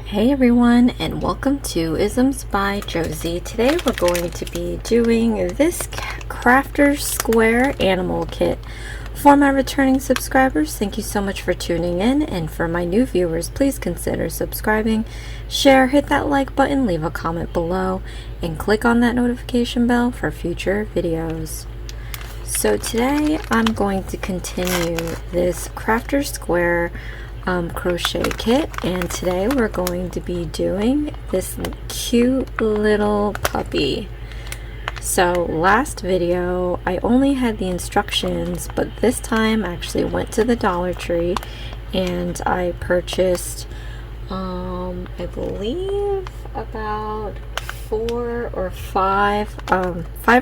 Hey everyone, and welcome to Isms by Josie. Today we're going to be doing this Crafter's Square Animal Kit. For my returning subscribers, thank you so much for tuning in, and for my new viewers, please consider subscribing, share, hit that like button, leave a comment below, and click on that notification bell for future videos. So today I'm going to continue this Crafter's Square crochet kit, and today we're going to be doing this cute little puppy. So last video I only had the instructions, but this time I actually went to the Dollar Tree and I purchased I believe about five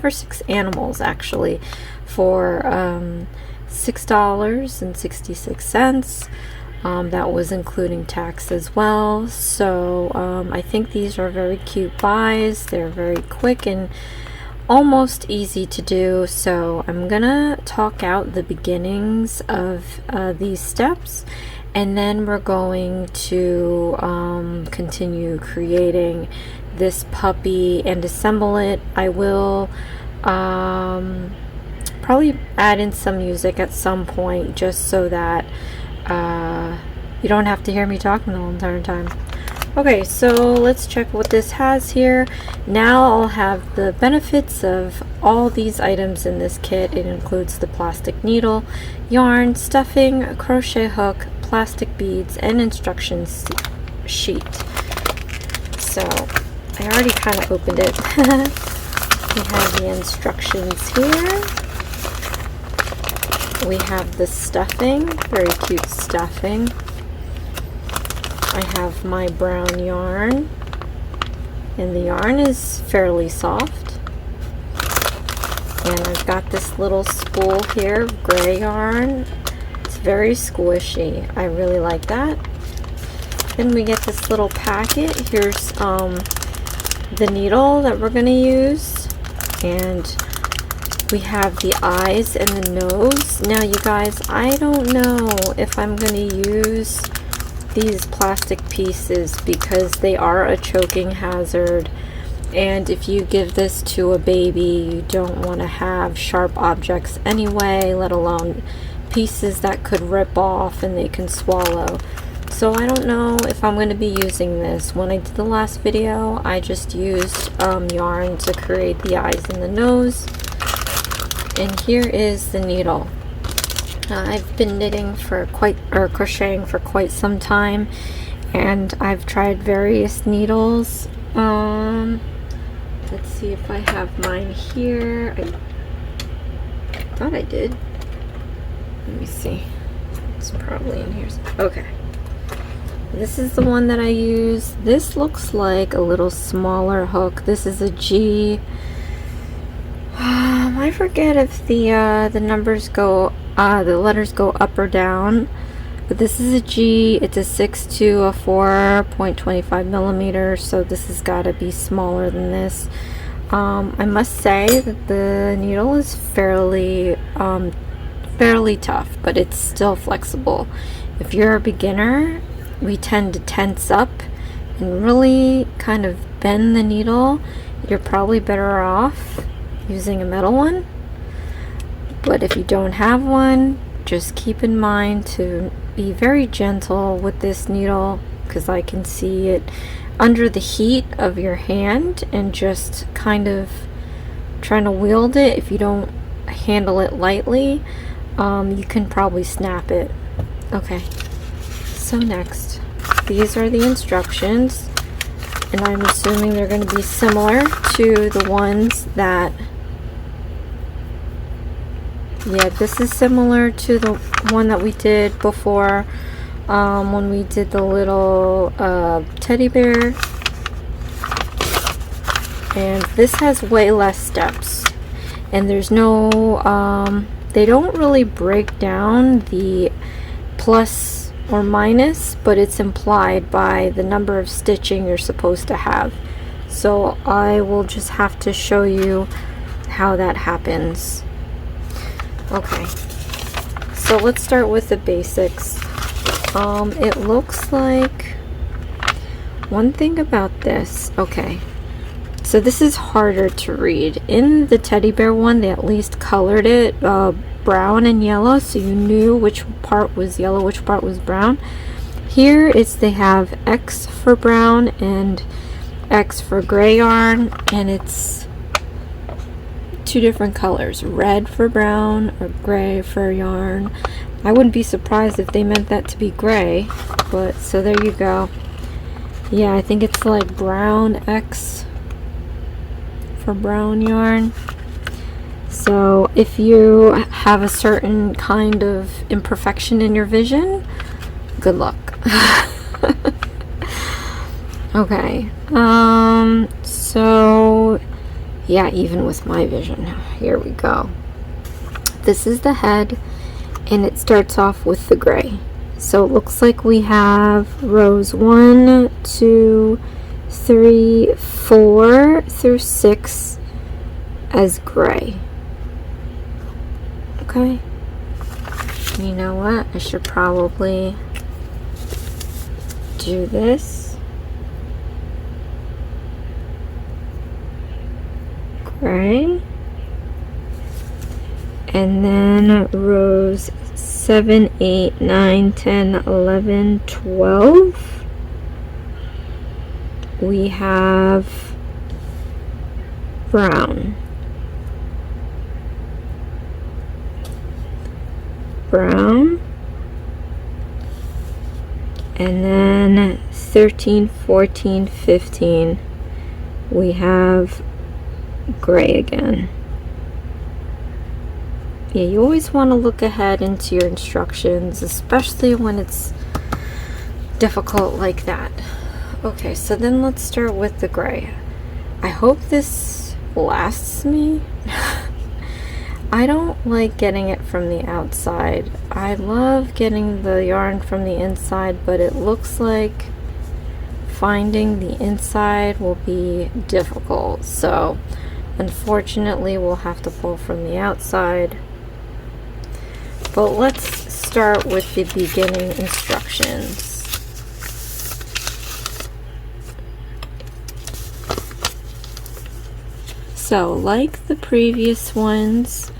or six animals actually for $6.66. That was including tax as well. So I think these are very cute buys. They're very quick and almost easy to do. So I'm gonna talk out the beginnings of these steps, and then we're going to continue creating this puppy and assemble it. I will probably add in some music at some point, just so that you don't have to hear me talking the whole entire time. Okay, so let's check what this has here. Now I'll have the benefits of all these items in this kit. It includes the plastic needle, yarn, stuffing, a crochet hook, plastic beads, and instructions sheet. So I already kind of opened it. We have the instructions here. We have the stuffing, very cute stuffing. I have my brown yarn, and the yarn is fairly soft. And I've got this little spool here of gray yarn. It's very squishy. I really like that. Then we get this little packet. Here's the needle that we're going to use, and we have the eyes and the nose. Now you guys, I don't know if I'm going to use these plastic pieces because they are a choking hazard, and if you give this to a baby, you don't want to have sharp objects anyway, let alone pieces that could rip off and they can swallow. So I don't know if I'm going to be using this. When I did the last video, I just used yarn to create the eyes and the nose. And here is the needle. I've been knitting for crocheting for quite some time, and I've tried various needles. Let's see if I have mine here. I thought I did. Let me see. It's probably in here. Okay. This is the one that I use. This looks like a little smaller hook. This is a G. I forget if the numbers go, the letters go up or down, but this is a G. It's a 6 to a 4.25 millimeters, so this has got to be smaller than this. I must say that the needle is fairly tough, but it's still flexible. If you're a beginner, we tend to tense up and really kind of bend the needle. You're probably better off using a metal one, but if you don't have one, just keep in mind to be very gentle with this needle, because I can see it under the heat of your hand, and just kind of trying to wield it. If you don't handle it lightly, you can probably snap it. Okay, so next, these are the instructions, and I'm assuming they're going to be similar to the ones that, yeah, this is similar to the one that we did before when we did the little teddy bear. And this has way less steps. And there's no, they don't really break down the plus or minus, but it's implied by the number of stitching you're supposed to have. So I will just have to show you how that happens. Okay, so let's start with the basics. It looks like one thing about this, okay, so this is harder to read. In the teddy bear one, they at least colored it brown and yellow, so you knew which part was yellow, which part was brown. Here they have X for brown and X for gray yarn, and it's two different colors, red for brown or gray for yarn. I wouldn't be surprised if they meant that to be gray, but so there you go. Yeah, I think it's like brown X for brown yarn. So if you have a certain kind of imperfection in your vision, good luck. Okay, so yeah, even with my vision, here we go. This is the head, and it starts off with the gray. So it looks like we have rows 1, 2, 3, 4 through 6 as gray. Okay. You know what? I should probably do this. Gray. And then rows 7, 8, 9, 10, 11, 12. We have brown. Brown. And then 13, 14, 15. We have gray again. Yeah, you always want to look ahead into your instructions, especially when it's difficult like that. Okay, so then let's start with the gray. I hope this lasts me. I don't like getting it from the outside. I love getting the yarn from the inside, but it looks like finding the inside will be difficult. So unfortunately, we'll have to pull from the outside. But let's start with the beginning instructions. So, like the previous ones,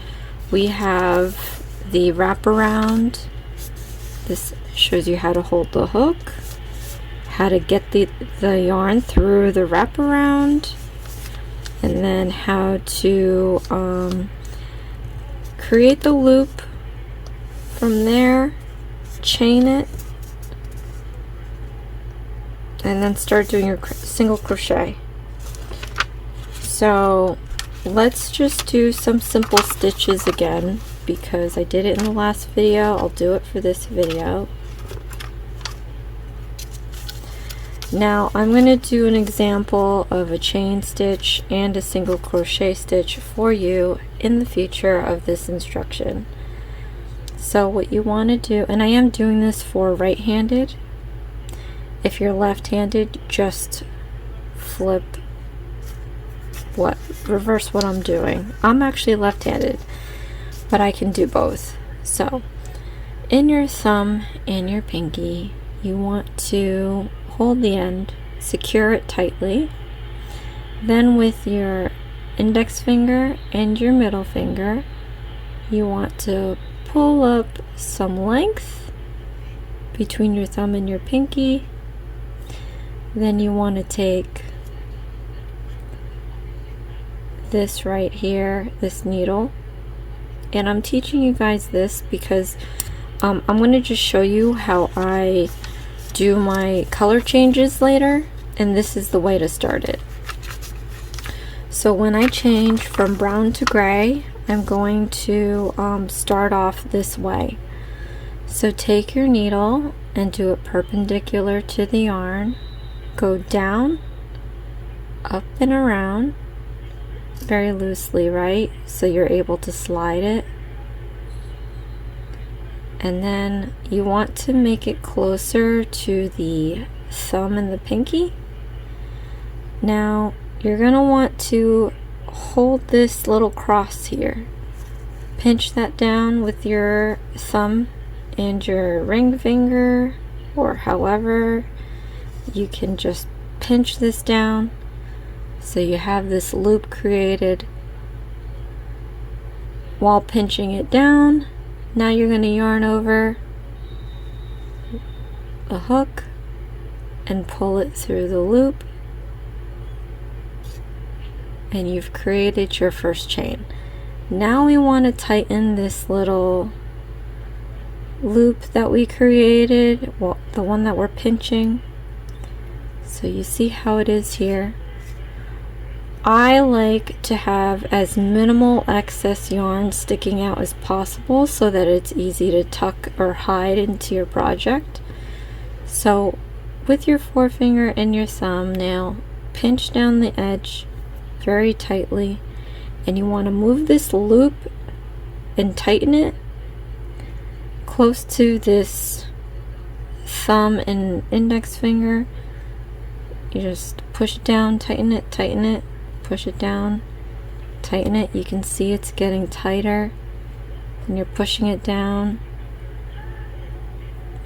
we have the wraparound. This shows you how to hold the hook, how to get the yarn through the wraparound, and then how to create the loop. From there, chain it, and then start doing your single crochet. So let's just do some simple stitches again, because I did it in the last video. I'll do it for this video. Now I'm going to do an example of a chain stitch and a single crochet stitch for you in the future of this instruction. So what you want to do, and I am doing this for right-handed. If you're left-handed, just reverse what I'm doing. I'm actually left-handed, but I can do both. So in your thumb and your pinky, you want to hold the end, secure it tightly. Then with your index finger and your middle finger, you want to pull up some length between your thumb and your pinky. Then you want to take this right here, this needle, and I'm teaching you guys this because I'm going to just show you how I do my color changes later, and this is the way to start it. So when I change from brown to gray, I'm going to start off this way. So take your needle and do it perpendicular to the yarn. Go down, up and around, very loosely, right? So you're able to slide it. And then you want to make it closer to the thumb and the pinky. Now you're going to want to hold this little cross here. Pinch that down with your thumb and your ring finger, or however you can just pinch this down so you have this loop created. While pinching it down, now you're going to yarn over the hook and pull it through the loop, and you've created your first chain. Now we want to tighten this little loop that we created, well, the one that we're pinching. So you see how it is here. I like to have as minimal excess yarn sticking out as possible so that it's easy to tuck or hide into your project. So with your forefinger and your thumbnail, pinch down the edge very tightly, and you want to move this loop and tighten it close to this thumb and index finger. You just push it down, tighten it, push it down, tighten it. You can see it's getting tighter and you're pushing it down.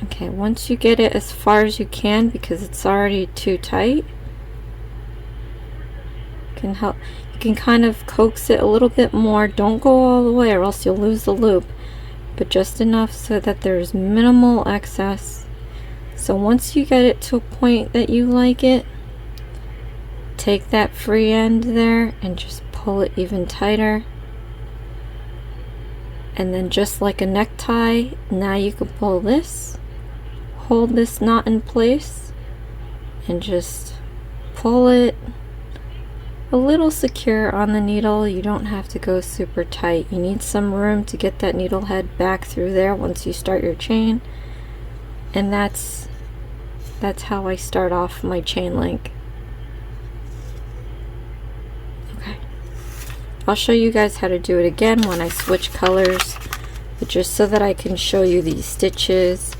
Okay, once you get it as far as you can, because it's already too tight, you can kind of coax it a little bit more. Don't go all the way or else you'll lose the loop, but just enough so that there's minimal excess. So once you get it to a point that you like it, take that free end there and just pull it even tighter. And then just like a necktie, now you can pull this, hold this knot in place, and just pull it a little secure on the needle. You don't have to go super tight. You need some room to get that needle head back through there once you start your chain. And that's how I start off my chain link. Okay, I'll show you guys how to do it again when I switch colors, but just so that I can show you these stitches,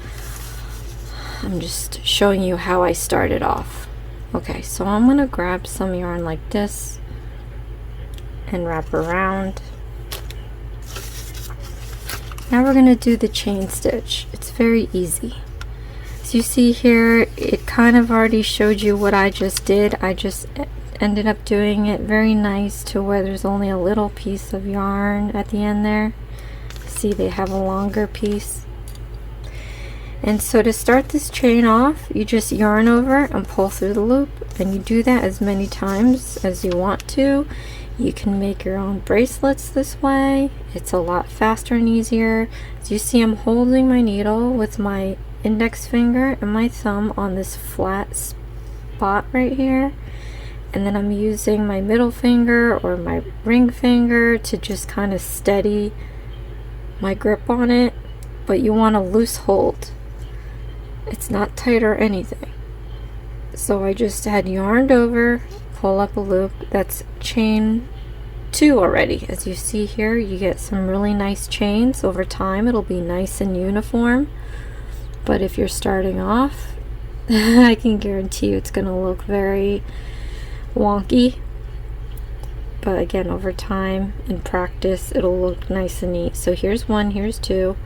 I'm just showing you how I started off. Okay, so I'm gonna grab some yarn like this and wrap around. Now we're gonna do the chain stitch. It's very easy. As you see here, it kind of already showed you what I just did. I just ended up doing it very nice to where there's only a little piece of yarn at the end there. See, they have a longer piece. And so to start this chain off, you just yarn over and pull through the loop, and you do that as many times as you want to. You can make your own bracelets this way. It's a lot faster and easier. As you see, I'm holding my needle with my index finger and my thumb on this flat spot right here, and then I'm using my middle finger or my ring finger to just kind of steady my grip on it, but you want a loose hold. It's not tight or anything. So I just had yarned over, pull up a loop. That's chain 2 already. As you see here, you get some really nice chains. Over time it'll be nice and uniform, but if you're starting off, I can guarantee you it's gonna look very wonky. But again, over time and practice, it'll look nice and neat. So here's 1, here's 2.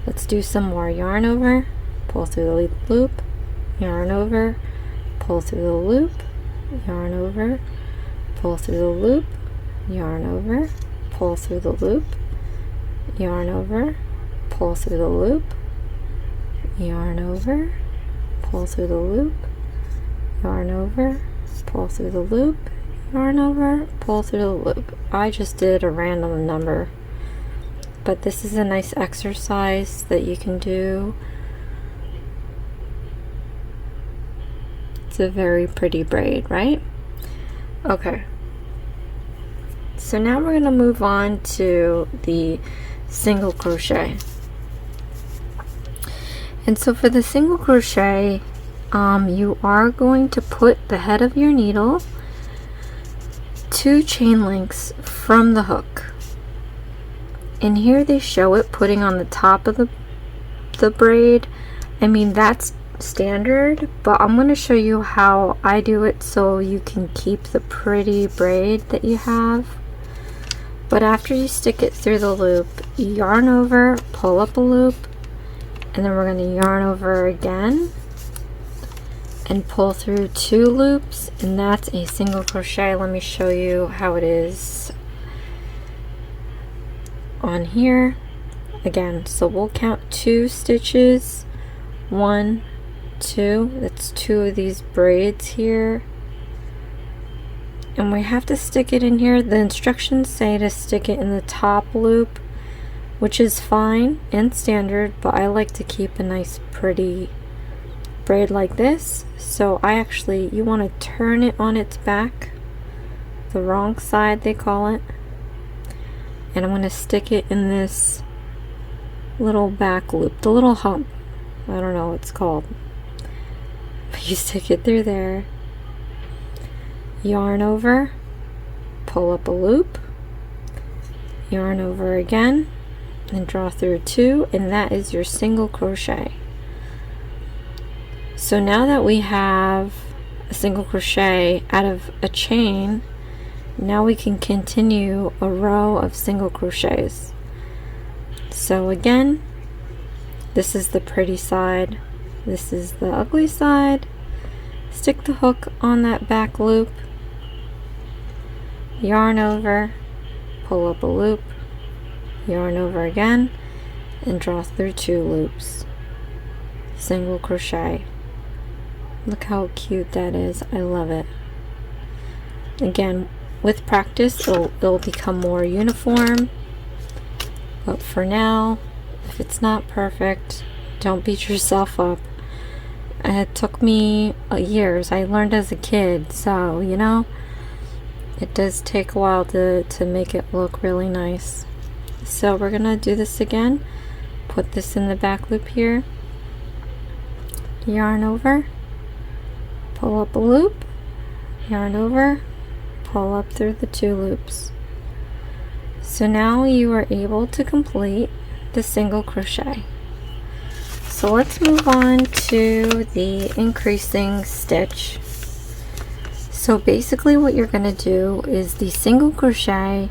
Let's do some more. Yarn over, pull through the loop, yarn over, pull through the loop, yarn over, pull through the loop, yarn over, pull through the loop, yarn over, pull through the loop, yarn over, pull through the loop, yarn over, pull through the loop, yarn over, pull through the loop. I just did a random number, but this is a nice exercise that you can do. It's a very pretty braid, right? Okay, so now we're going to move on to the single crochet. And so for the single crochet, you are going to put the head of your needle 2 chain links from the hook. And here they show it putting on the top of the braid. I mean, that's standard, but I'm going to show you how I do it so you can keep the pretty braid that you have. But after you stick it through the loop, you yarn over, pull up a loop, and then we're going to yarn over again and pull through 2 loops, and that's a single crochet. Let me show you how it is on here again. So we'll count 2 stitches, 1, 2, that's 2 of these braids here, and we have to stick it in here. The instructions say to stick it in the top loop, which is fine and standard, but I like to keep a nice pretty braid like this. So you want to turn it on its back, the wrong side they call it, and I'm going to stick it in this little back loop, the little hump, I don't know what it's called, but you stick it through there, yarn over, pull up a loop, yarn over again, and draw through 2, and that is your single crochet. So now that we have a single crochet out of a chain, now we can continue a row of single crochets. So again, this is the pretty side, this is the ugly side. Stick the hook on that back loop, yarn over, pull up a loop, yarn over again, and draw through 2 loops, single crochet. Look how cute that is. I love it. Again, with practice it'll become more uniform, but for now, if it's not perfect, don't beat yourself up. It took me years. I learned as a kid, so you know, it does take a while to make it look really nice. So we're gonna do this again. Put this in the back loop here, yarn over, pull up a loop, yarn over, pull up through the 2 loops. So now you are able to complete the single crochet. So let's move on to the increasing stitch. So basically what you're going to do is the single crochet,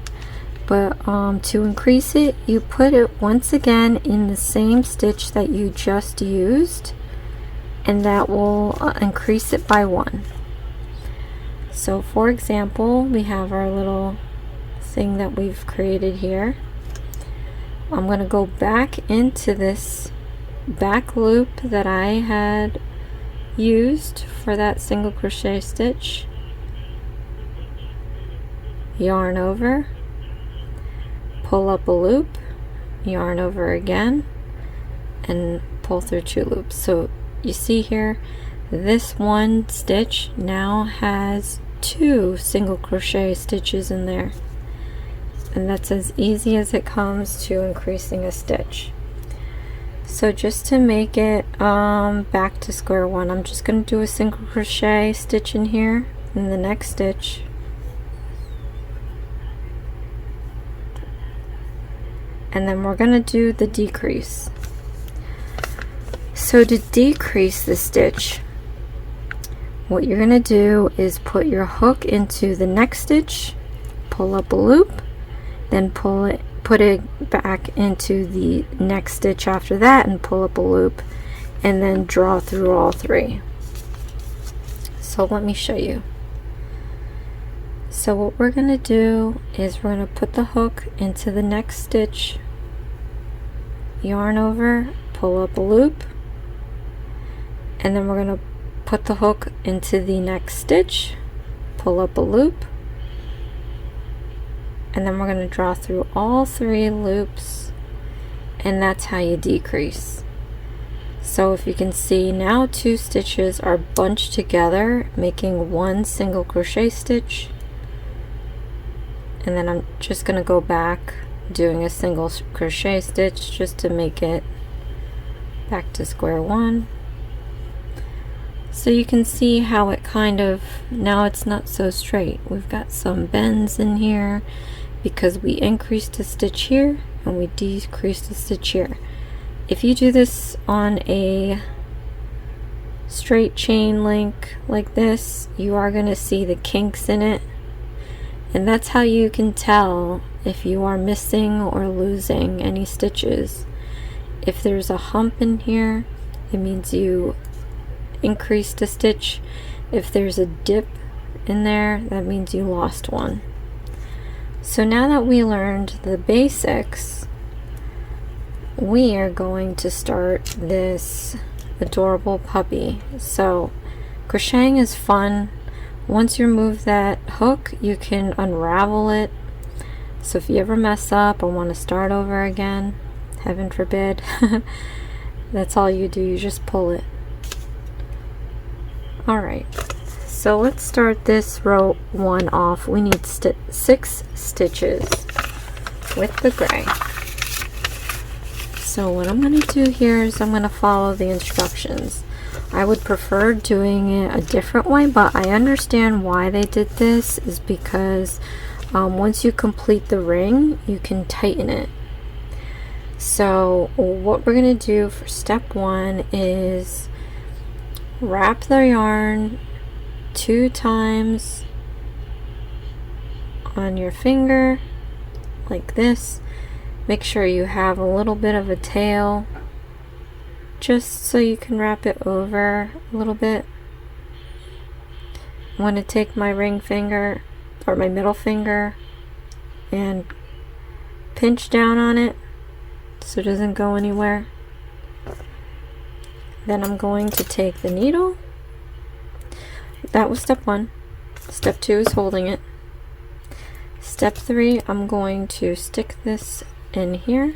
but to increase it, you put it once again in the same stitch that you just used, and that will increase it by 1. So for example, we have our little thing that we've created here. I'm going to go back into this back loop that I had used for that single crochet stitch, yarn over, pull up a loop, yarn over again, and pull through 2 loops. So you see here, this one stitch now has 2 single crochet stitches in there, and that's as easy as it comes to increasing a stitch. So just to make it back to square one, I'm just going to do a single crochet stitch in here in the next stitch, and then we're going to do the decrease. So to decrease the stitch, what you're going to do is put your hook into the next stitch, pull up a loop, then put it back into the next stitch after that and pull up a loop, and then draw through all 3. So let me show you. So what we're going to do is we're going to put the hook into the next stitch, yarn over, pull up a loop, and then we're going to put the hook into the next stitch, pull up a loop, and then we're going to draw through all 3 loops, and that's how you decrease. So if you can see now, 2 stitches are bunched together making 1 single crochet stitch, and then I'm just going to go back doing a single crochet stitch just to make it back to square one. So you can see how it kind of, now it's not so straight. We've got some bends in here because we increased a stitch here and we decreased a stitch here. If you do this on a straight chain link like this, you are going to see the kinks in it, and that's how you can tell if you are missing or losing any stitches. If there's a hump in here, it means you increased a stitch. If there's a dip in there, that means you lost one. So now that we learned the basics, we are going to start this adorable puppy. So crocheting is fun. Once you remove that hook, you can unravel it. So if you ever mess up or want to start over again, heaven forbid, that's all you do, you just pull it. Alright, so let's start this row 1 off. We need 6 stitches with the gray. So what I'm going to do here is I'm going to follow the instructions. I would prefer doing it a different way, but I understand why they did this is because once you complete the ring, you can tighten it. So what we're going to do for step 1 is wrap the yarn 2 times on your finger like this. Make sure you have a little bit of a tail just so you can wrap it over a little bit. I'm going to take my ring finger or my middle finger and pinch down on it so it doesn't go anywhere. Then I'm going to take the needle. That was step 1. Step 2 is holding it. Step 3, I'm going to stick this in here,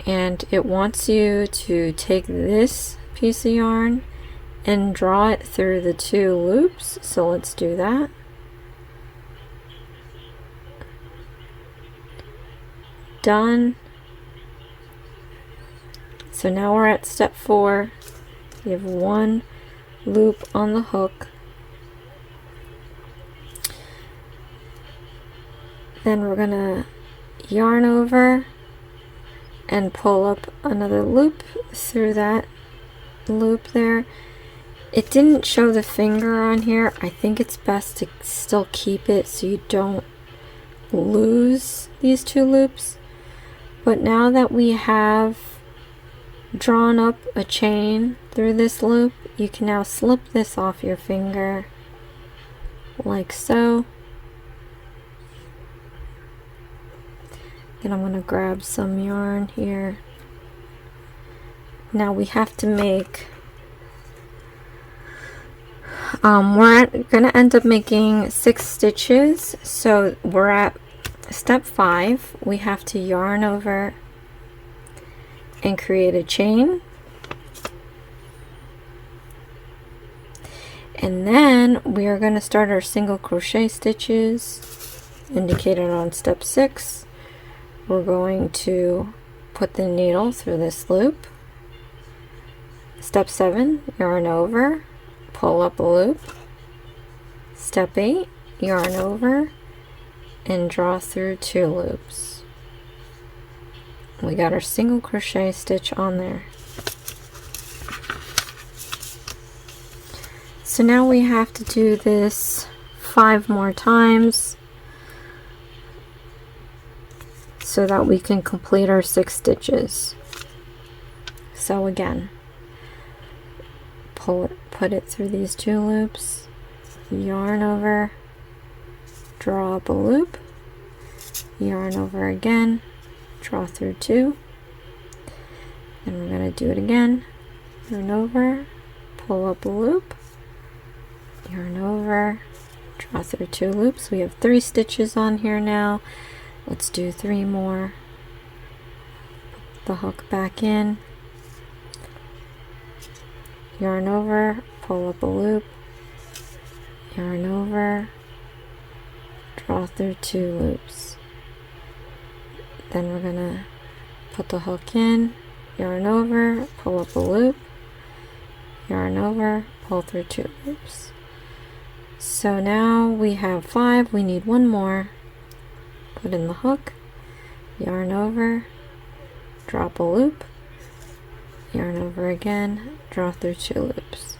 and it wants you to take this piece of yarn and draw it through the 2 loops. So let's do that. Done. So now we're at step 4. You have 1 loop on the hook. Then we're gonna yarn over and pull up another loop through that loop there. It didn't show the finger on here. I think it's best to still keep it so you don't lose these 2 loops. But now that we have drawn up a chain through this loop, you can now slip this off your finger like so. And I'm going to grab some yarn here. Now we have to make, we're going to end up making 6 stitches. So we're at step 5. We have to yarn over and create a chain. And then we are going to start our single crochet stitches indicated on step 6. We're going to put the needle through this loop. Step 7, yarn over, pull up a loop. Step 8, yarn over and draw through 2 loops. We got our single crochet stitch on there. So now we have to do this 5 more times so that we can complete our 6 stitches. So again, put it through these 2 loops, yarn over, draw up a loop, yarn over again, draw through 2, then we're going to do it again, yarn over, pull up a loop, yarn over, draw through 2 loops. We have 3 stitches on here now. Let's do 3 more. Put the hook back in, yarn over, pull up a loop, yarn over, draw through 2 loops. Then we're gonna put the hook in, yarn over, pull up a loop, yarn over, pull through 2 loops. So now we have 5, we need 1 more. Put in the hook, yarn over, drop a loop, yarn over again, draw through 2 loops.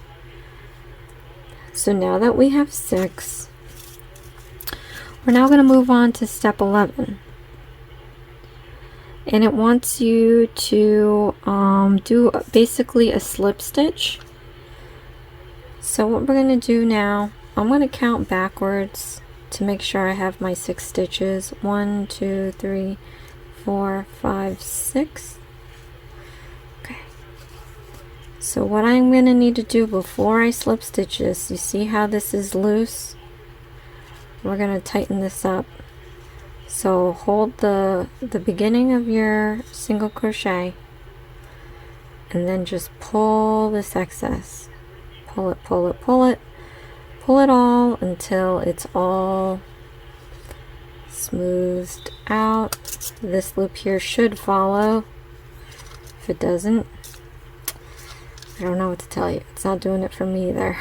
So now that we have 6, we're now going to move on to step 11. and it wants you to do basically a slip stitch. So what we're going to do now, I'm going to count backwards to make sure I have my 6 stitches. 1, 2, 3, 4, 5, 6. Okay. So what I'm going to need to do before I slip stitch this, you see how this is loose? We're going to tighten this up. So hold the beginning of your single crochet and then just pull this excess. Pull it, pull it, pull it. Pull it all until it's all smoothed out. This loop here should follow. If it doesn't, I don't know what to tell you. It's not doing it for me either.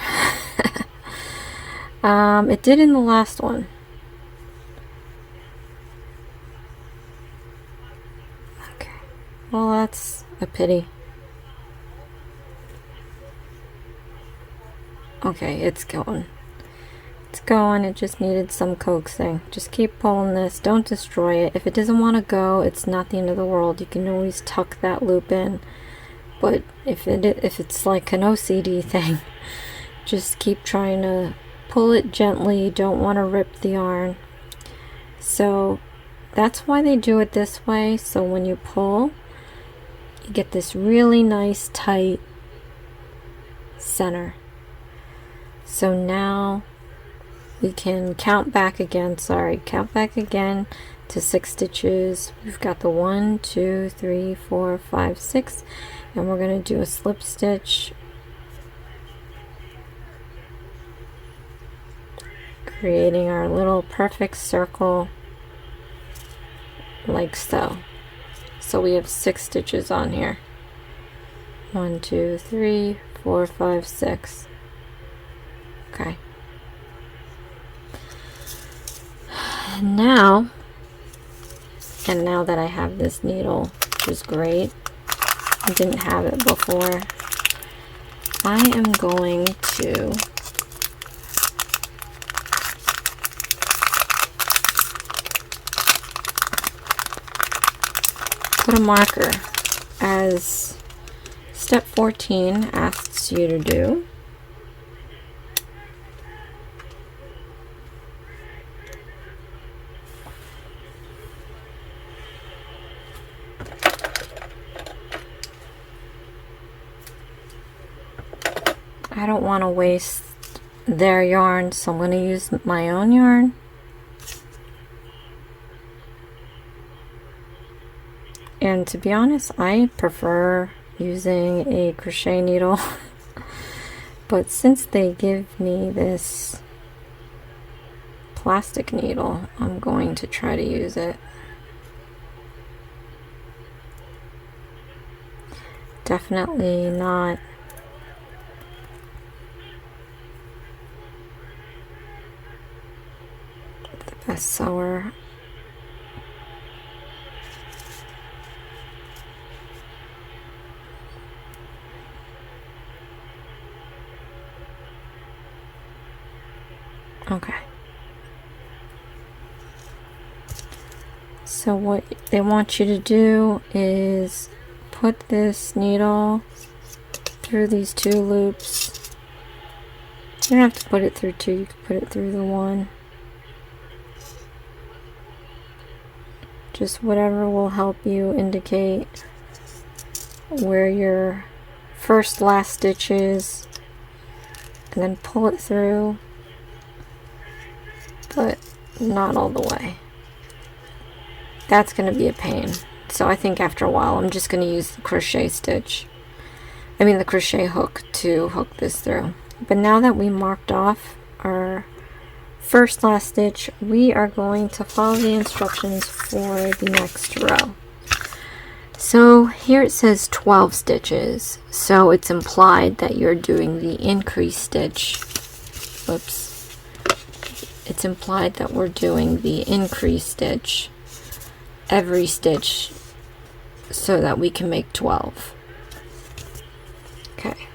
It did in the last one. Okay. Well, that's a pity. Okay, it's going. It's going. It just needed some coaxing. Just keep pulling this. Don't destroy it. If it doesn't want to go, it's not the end of the world. You can always tuck that loop in. But if it's like an OCD thing, just keep trying to pull it gently. You don't want to rip the yarn. So that's why they do it this way. So when you pull, you get this really nice tight center. So now we can count back again, count back again to 6 stitches. We've got the 1, 2, 3, 4, 5, 6, and we're going to do a slip stitch, creating our little perfect circle like so. So we have 6 stitches on here. 1, 2, 3, 4, 5, 6. Okay. And now that I have this needle, which is great, I didn't have it before, I am going to put a marker, as step 14 asks you to do. I don't want to waste their yarn, so I'm going to use my own yarn. And to be honest, I prefer using a crochet needle. But since they give me this plastic needle, I'm going to try to use it. Definitely not the best sewer. Okay. So what they want you to do is put this needle through these 2 loops. You don't have to put it through 2, you can put it through the 1. Just whatever will help you indicate where your last stitch is, and then pull it through, but not all the way. That's going to be a pain. So I think after a while I'm just going to use the crochet stitch, the crochet hook, to hook this through. But now that we marked off our last stitch, we are going to follow the instructions for the next row. So here it says 12 stitches, so it's implied that you're doing the increase stitch. Whoops. It's implied that we're doing the increase stitch every stitch so that we can make 12. Okay.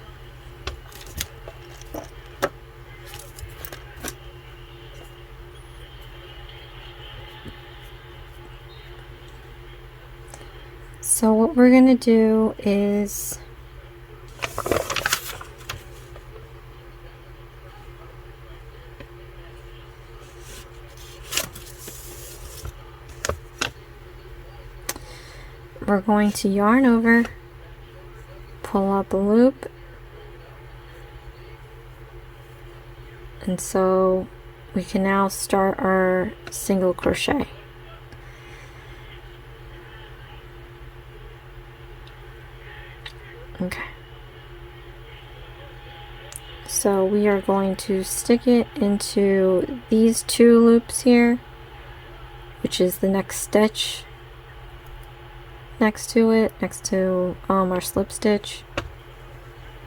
So what we're going to do is we're going to yarn over, pull up a loop, and so we can now start our single crochet. Okay. So we are going to stick it into these two loops here, which is the next stitch next to it, next to our slip stitch.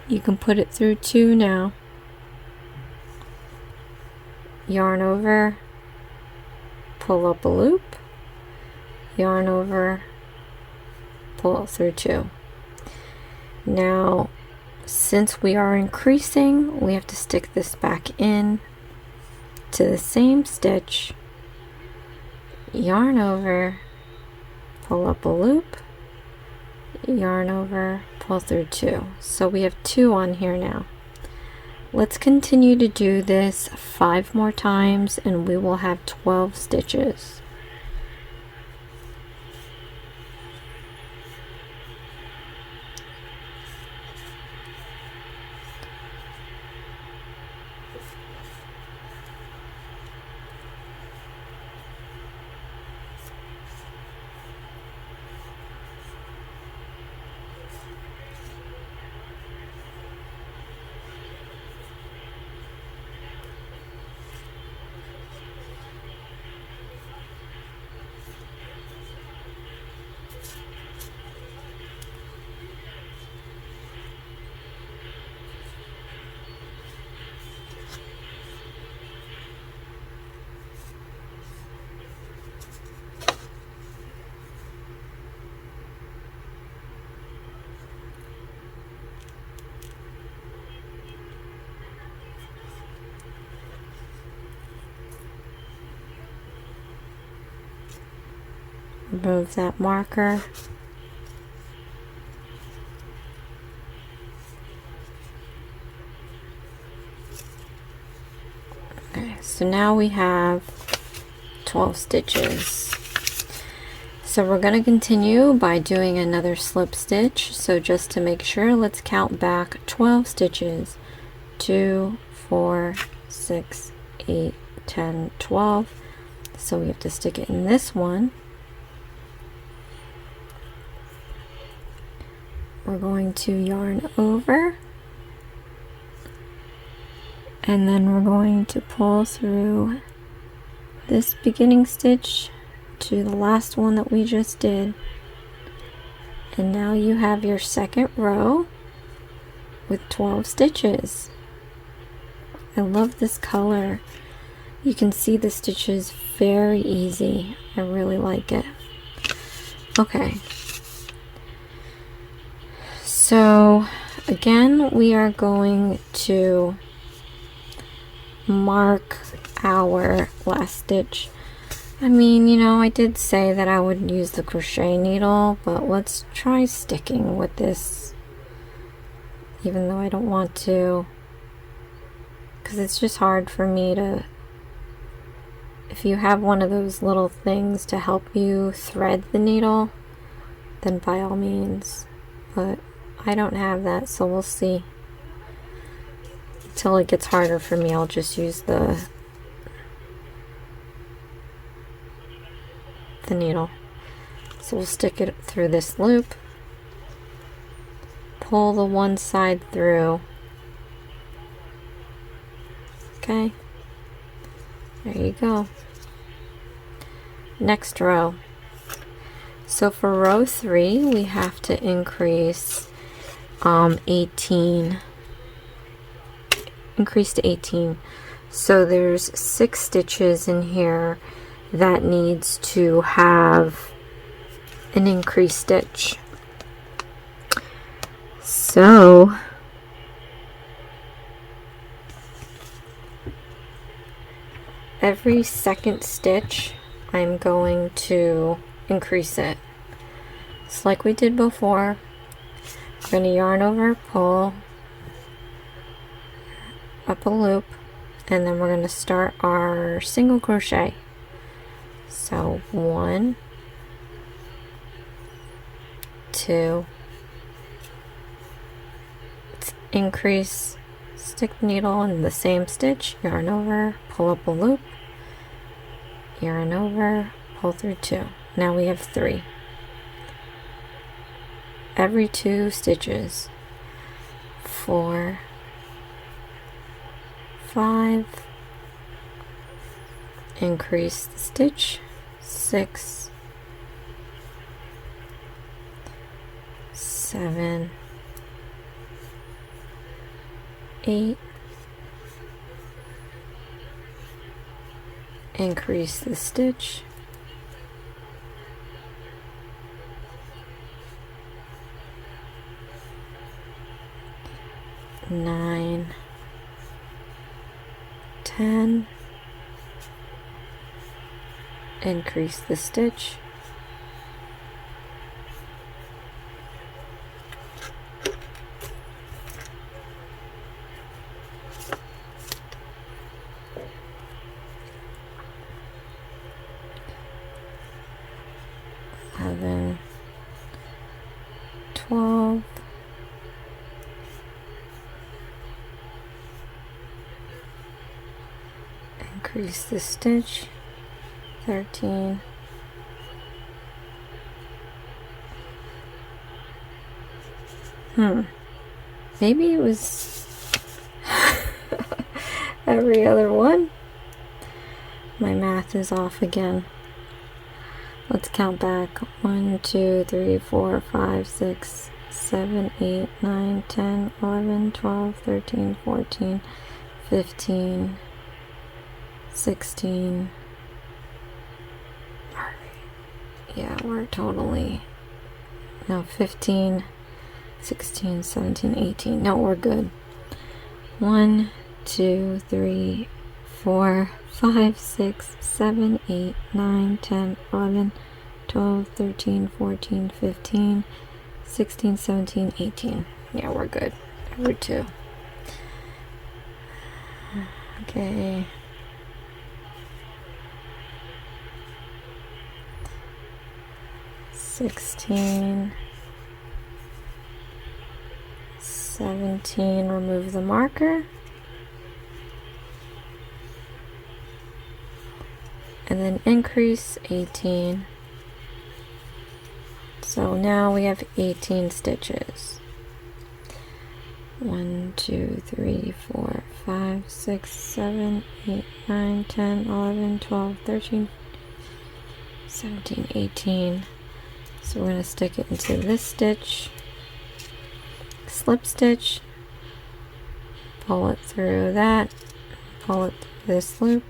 You can put it through two now. Yarn over, pull up a loop, yarn over, pull through two. Now, since we are increasing, we have to stick this back in to the same stitch, yarn over, pull up a loop, yarn over, pull through two. So we have two on here now. Let's continue to do this 5 more times and we will have 12 stitches. Remove that marker. Okay, so now we have 12 stitches. So we're going to continue by doing another slip stitch. So just to make sure, let's count back 12 stitches. 2, 4, 6, 8, 10, 12. So we have to stick it in this one. We're going to yarn over, and then we're going to pull through this beginning stitch to the last one that we just did, and now you have your second row with 12 stitches. I love this color. You can see the stitches very easy. I really like it. Okay. So again, we are going to mark our last stitch. I mean, you know, I did say that I would use the crochet needle, but let's try sticking with this, even though I don't want to, because it's just hard for me to, if you have one of those little things to help you thread the needle, then by all means, but I don't have that, so we'll see. Until it gets harder for me, I'll just use the needle. So we'll stick it through this loop, pull the one side through. Okay, there you go. Next row. So for row 3, we have to increase 18. Increase to 18. So there's 6 stitches in here that needs to have an increased stitch. So every second stitch I'm going to increase it. Just like we did before, we're going to yarn over, pull up a loop, and then we're going to start our single crochet. So 1, 2, increase, stick the needle in the same stitch, yarn over, pull up a loop, yarn over, pull through 2. Now we have 3. Every 2 stitches, 4, 5, increase the stitch, 6, 7, 8, increase the stitch, 9, 10, increase the stitch, 11, 12, increase the stitch, 13, maybe it was every other one. My math is off again. Let's count back. 1, 2, 3, 4, 5, 6, 7, 8, 9, 10, 11, 12, 13, 14, 15, 16. Yeah, we're totally, no, 15, 16, 17, 18. No, we're good. 1, 2, 3, 4, 5, 6, 7, 8, 9, 10, 11, 12, 13, 14, 15, 16, 17, 18. Yeah, we're good. Every 2. Okay. Sixteen, 17, remove the marker, and then increase 18. So now we have 18 stitches. 1, 2, 3, 4, 5, 6, 7, 8, 9, 10, 11, 12, 13, 17, 18. So we're going to stick it into this stitch, slip stitch, pull it through that, pull it through this loop,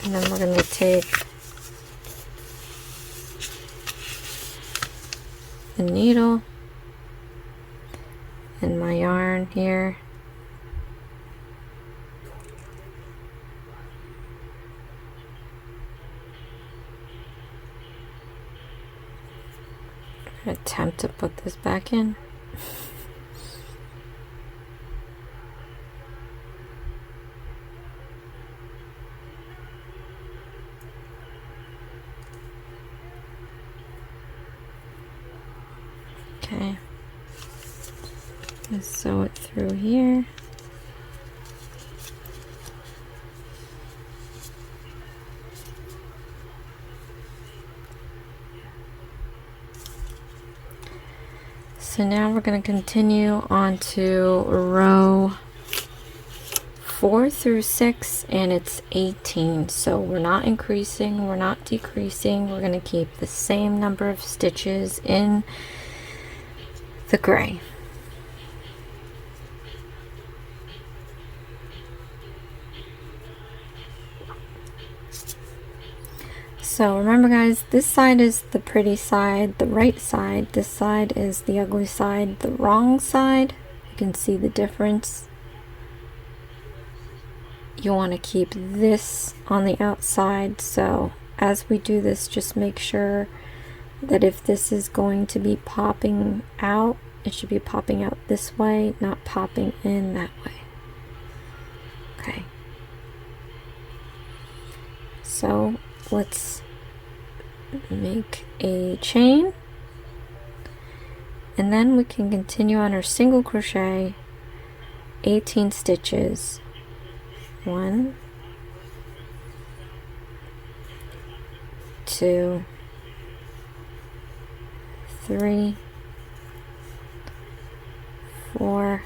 and then we're going to take the needle and my yarn here, attempt to put this back in. Okay, and sew it through here. So now we're going to continue on to row 4 through 6, and it's 18. So we're not increasing, we're not decreasing. We're going to keep the same number of stitches in the gray. So remember guys, this side is the pretty side, the right side. This side is the ugly side, the wrong side. You can see the difference. You want to keep this on the outside, so as we do this, just make sure that if this is going to be popping out, it should be popping out this way, not popping in that way. Okay. So let's make a chain, and then we can continue on our single crochet 18 stitches. 1, 2, 3, 4,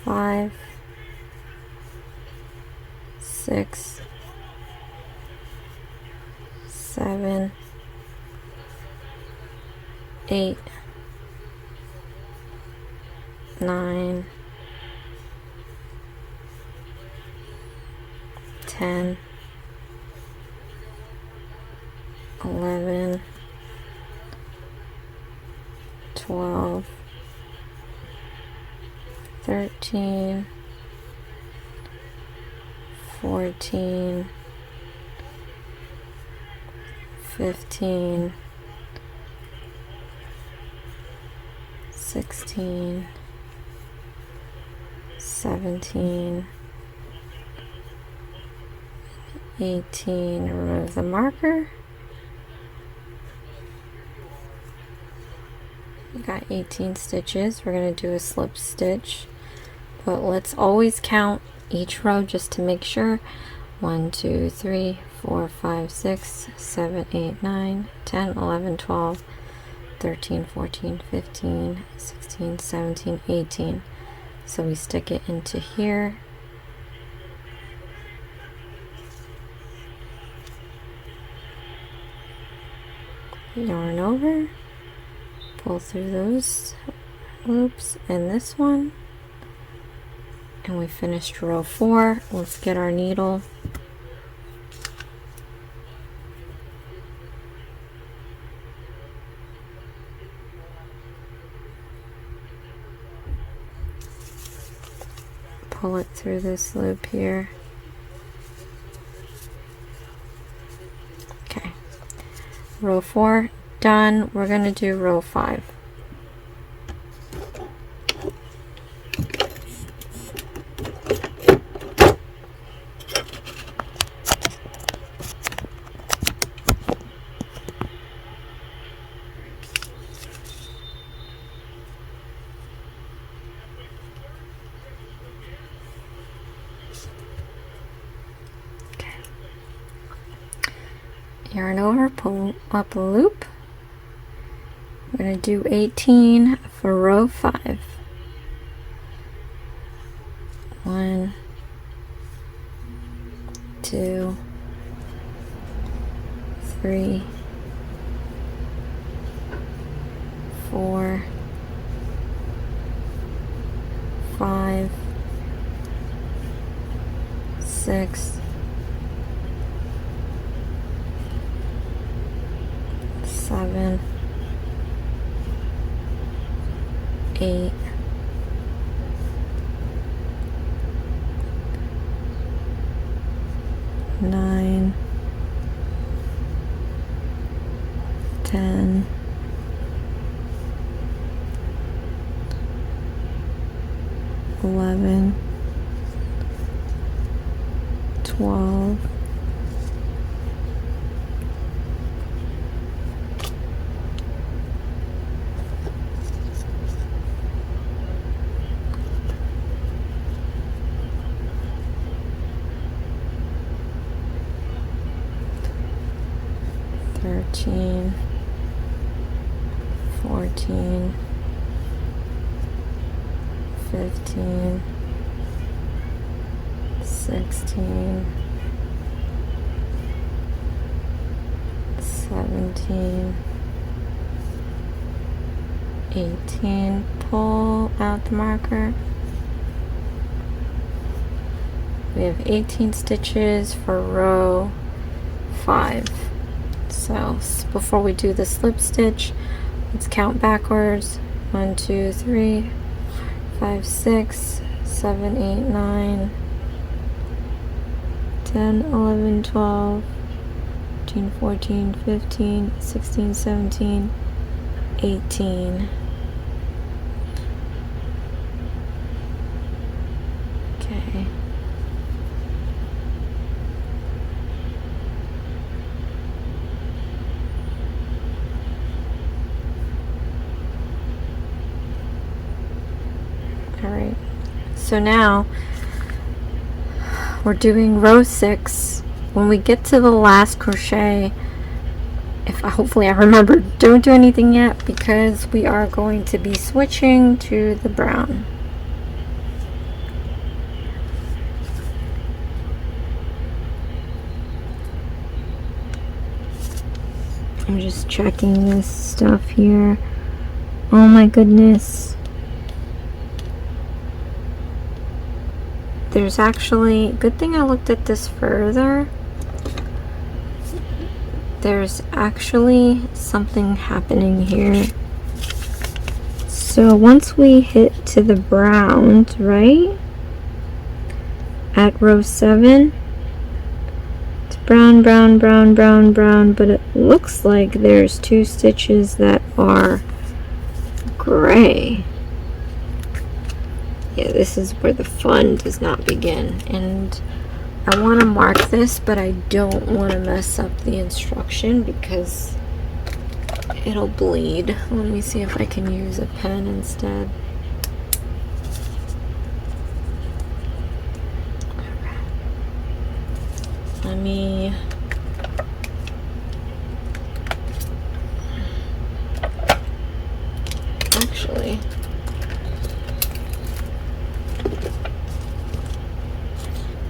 5, 6, 7, 8, 9, 10, 11, 12, 13, 14, 15, 16, 17, 18, remove the marker. We got 18 stitches. We're going to do a slip stitch, but let's always count each row just to make sure. 1, 2, 3, 4, 5, 6, 7, 8, 9, 10, 11, 12, 13, 14, 15, 16, 17, 18. So we stick it into here. Yarn over, pull through those loops and this one, and we finished row 4. Let's get our needle. Pull it through this loop here. Okay, row 4 done. We're going to do row 5. Yarn over, pull up a loop. We're going to do 18 for row 5. 1, 2, 3, 4, 5, 6, 7, 8, 9, 10, 11, 12, 13, 14, 15, 16, 17, 18. Pull out the marker. We have 18 stitches for row 5. So before we do the slip stitch, let's count backwards. 1, 2, 3, 5, 6, 7, 8, 9, 10, 11, 12, 13, 14, 15, 16, 17, 18. Okay. All right. So now we're doing row 6. When we get to the last crochet, hopefully I remember, don't do anything yet because we are going to be switching to the brown. I'm just checking this stuff here. Oh my goodness. There's actually, good thing I looked at this further. There's actually something happening here. So once we hit to the brown, right? At row 7, it's brown, brown, brown, brown, brown, but it looks like there's 2 stitches that are gray. Yeah, this is where the fun does not begin. And I want to mark this, but I don't want to mess up the instruction because it'll bleed. Let me see if I can use a pen instead. Let me actually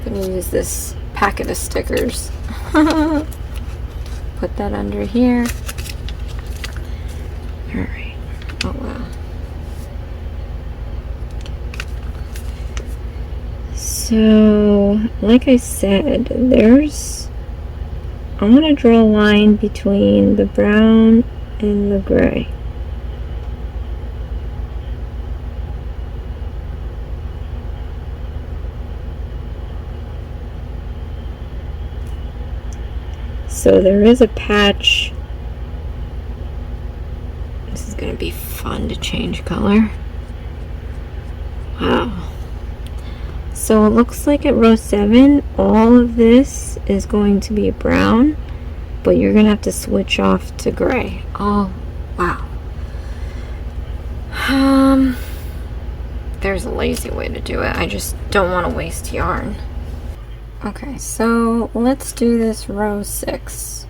I'm gonna use this packet of stickers. Put that under here. Alright. Oh wow. So, like I said, I'm going to draw a line between the brown and the gray. So there is a patch. This is going to be fun to change color. Wow. So it looks like at row 7, all of this is going to be brown, but you're going to have to switch off to gray. Oh, wow. There's a lazy way to do it. I just don't want to waste yarn. Okay, so let's do this row 6.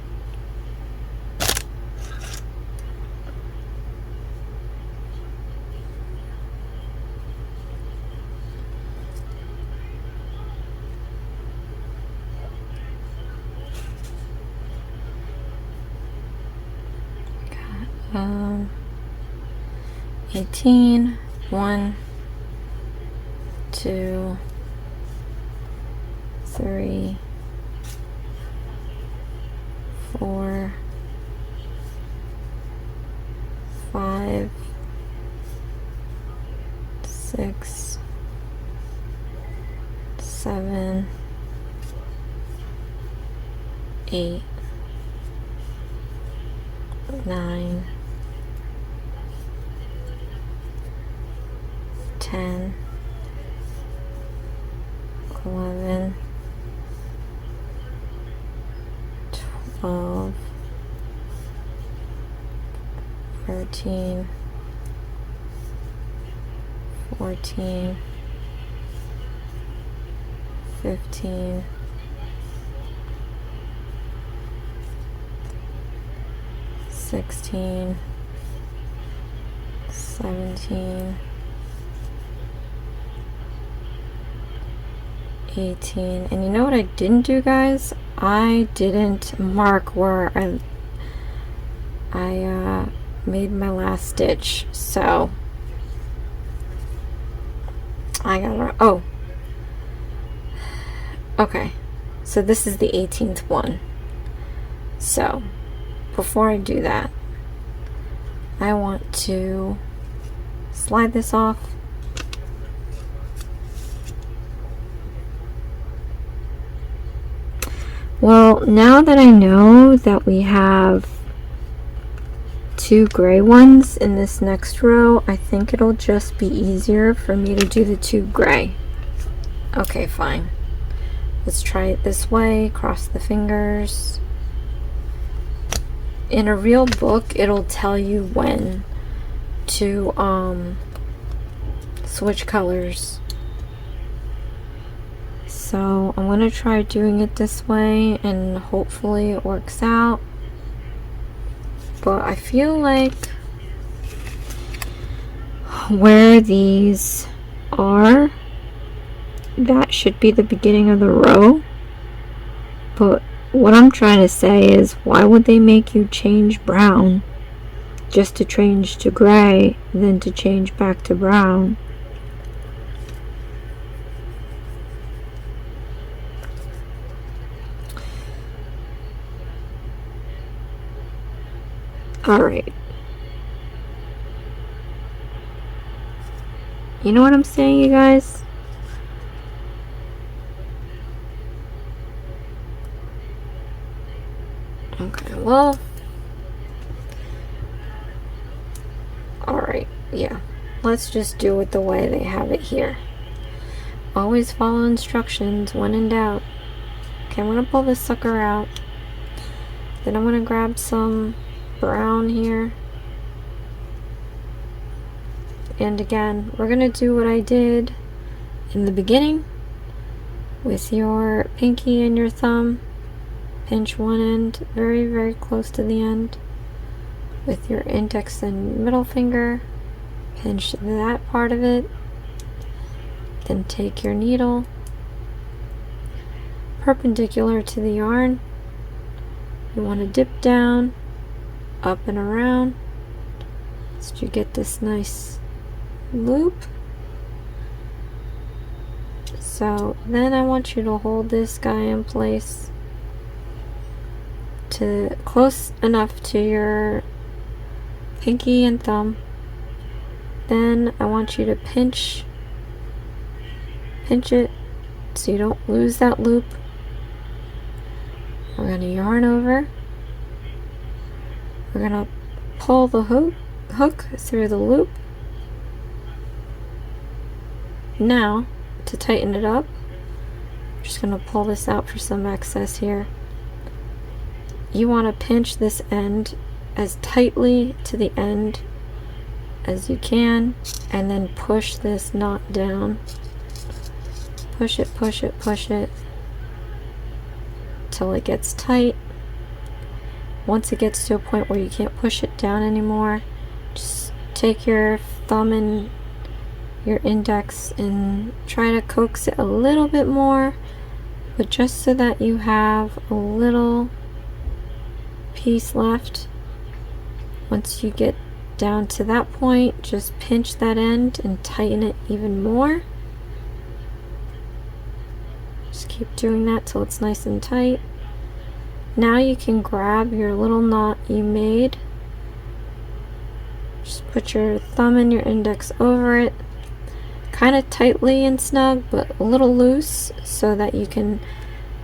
Got 18, 1, 2, 3, 4, 5, 6, 7, 8, 9, 10, 11, 12, 13, 14, 15, 16, 17, 18. And you know what I didn't do, guys? I didn't mark where I made my last stitch, so I gotta, oh, okay, so this is the 18th one. So before I do that, I want to slide this off. Well, now that I know that we have 2 gray ones in this next row, I think it'll just be easier for me to do the 2 gray. Okay, fine. Let's try it this way. Cross the fingers. In a real book, it'll tell you when to switch colors. So I'm gonna try doing it this way and hopefully it works out. But I feel like where these are, that should be the beginning of the row. But what I'm trying to say is, why would they make you change brown just to change to gray, then to change back to brown? Alright. You know what I'm saying, you guys? Okay, well. Alright, yeah. Let's just do it the way they have it here. Always follow instructions when in doubt. Okay, I'm gonna pull this sucker out. Then I'm gonna grab some brown here. And again, we're gonna do what I did in the beginning with your pinky and your thumb. Pinch one end very, very close to the end. With your index and middle finger, pinch that part of it. Then take your needle perpendicular to the yarn. You want to dip down, up and around, so you get this nice loop. So then I want you to hold this guy in place to close enough to your pinky and thumb. Then I want you to pinch it so you don't lose that loop. We're going to yarn over. We're going to pull the hook through the loop. Now, to tighten it up, I'm just going to pull this out for some excess here. You want to pinch this end as tightly to the end as you can, and then push this knot down. Push it, push it, push it till it gets tight. Once it gets to a point where you can't push it down anymore, just take your thumb and your index and try to coax it a little bit more, but just so that you have a little piece left. Once you get down to that point, just pinch that end and tighten it even more. Just keep doing that till it's nice and tight. Now you can grab your little knot you made. Just put your thumb and your index over it, kind of tightly and snug, but a little loose, so that you can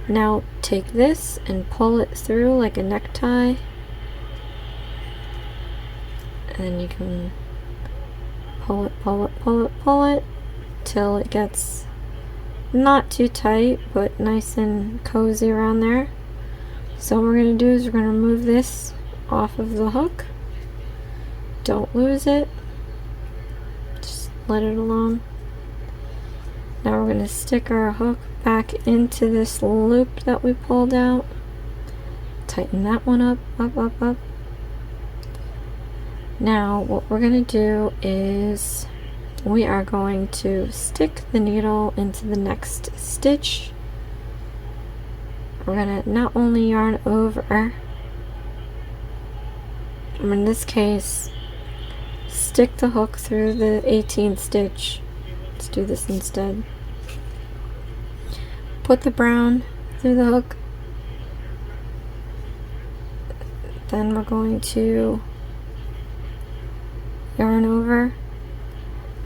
now take this and pull it through like a necktie. And then you can pull it, pull it, pull it, pull it till it gets not too tight, but nice and cozy around there. So what we're going to do is we're going to remove this off of the hook. Don't lose it. Just let it alone. Now we're going to stick our hook back into this loop that we pulled out. Tighten that one up, up, up, up. Now what we're going to do is we are going to stick the needle into the next stitch. We're going to not only yarn over, in this case, stick the hook through the 18th stitch. Let's do this instead. Put the brown through the hook. Then we're going to yarn over.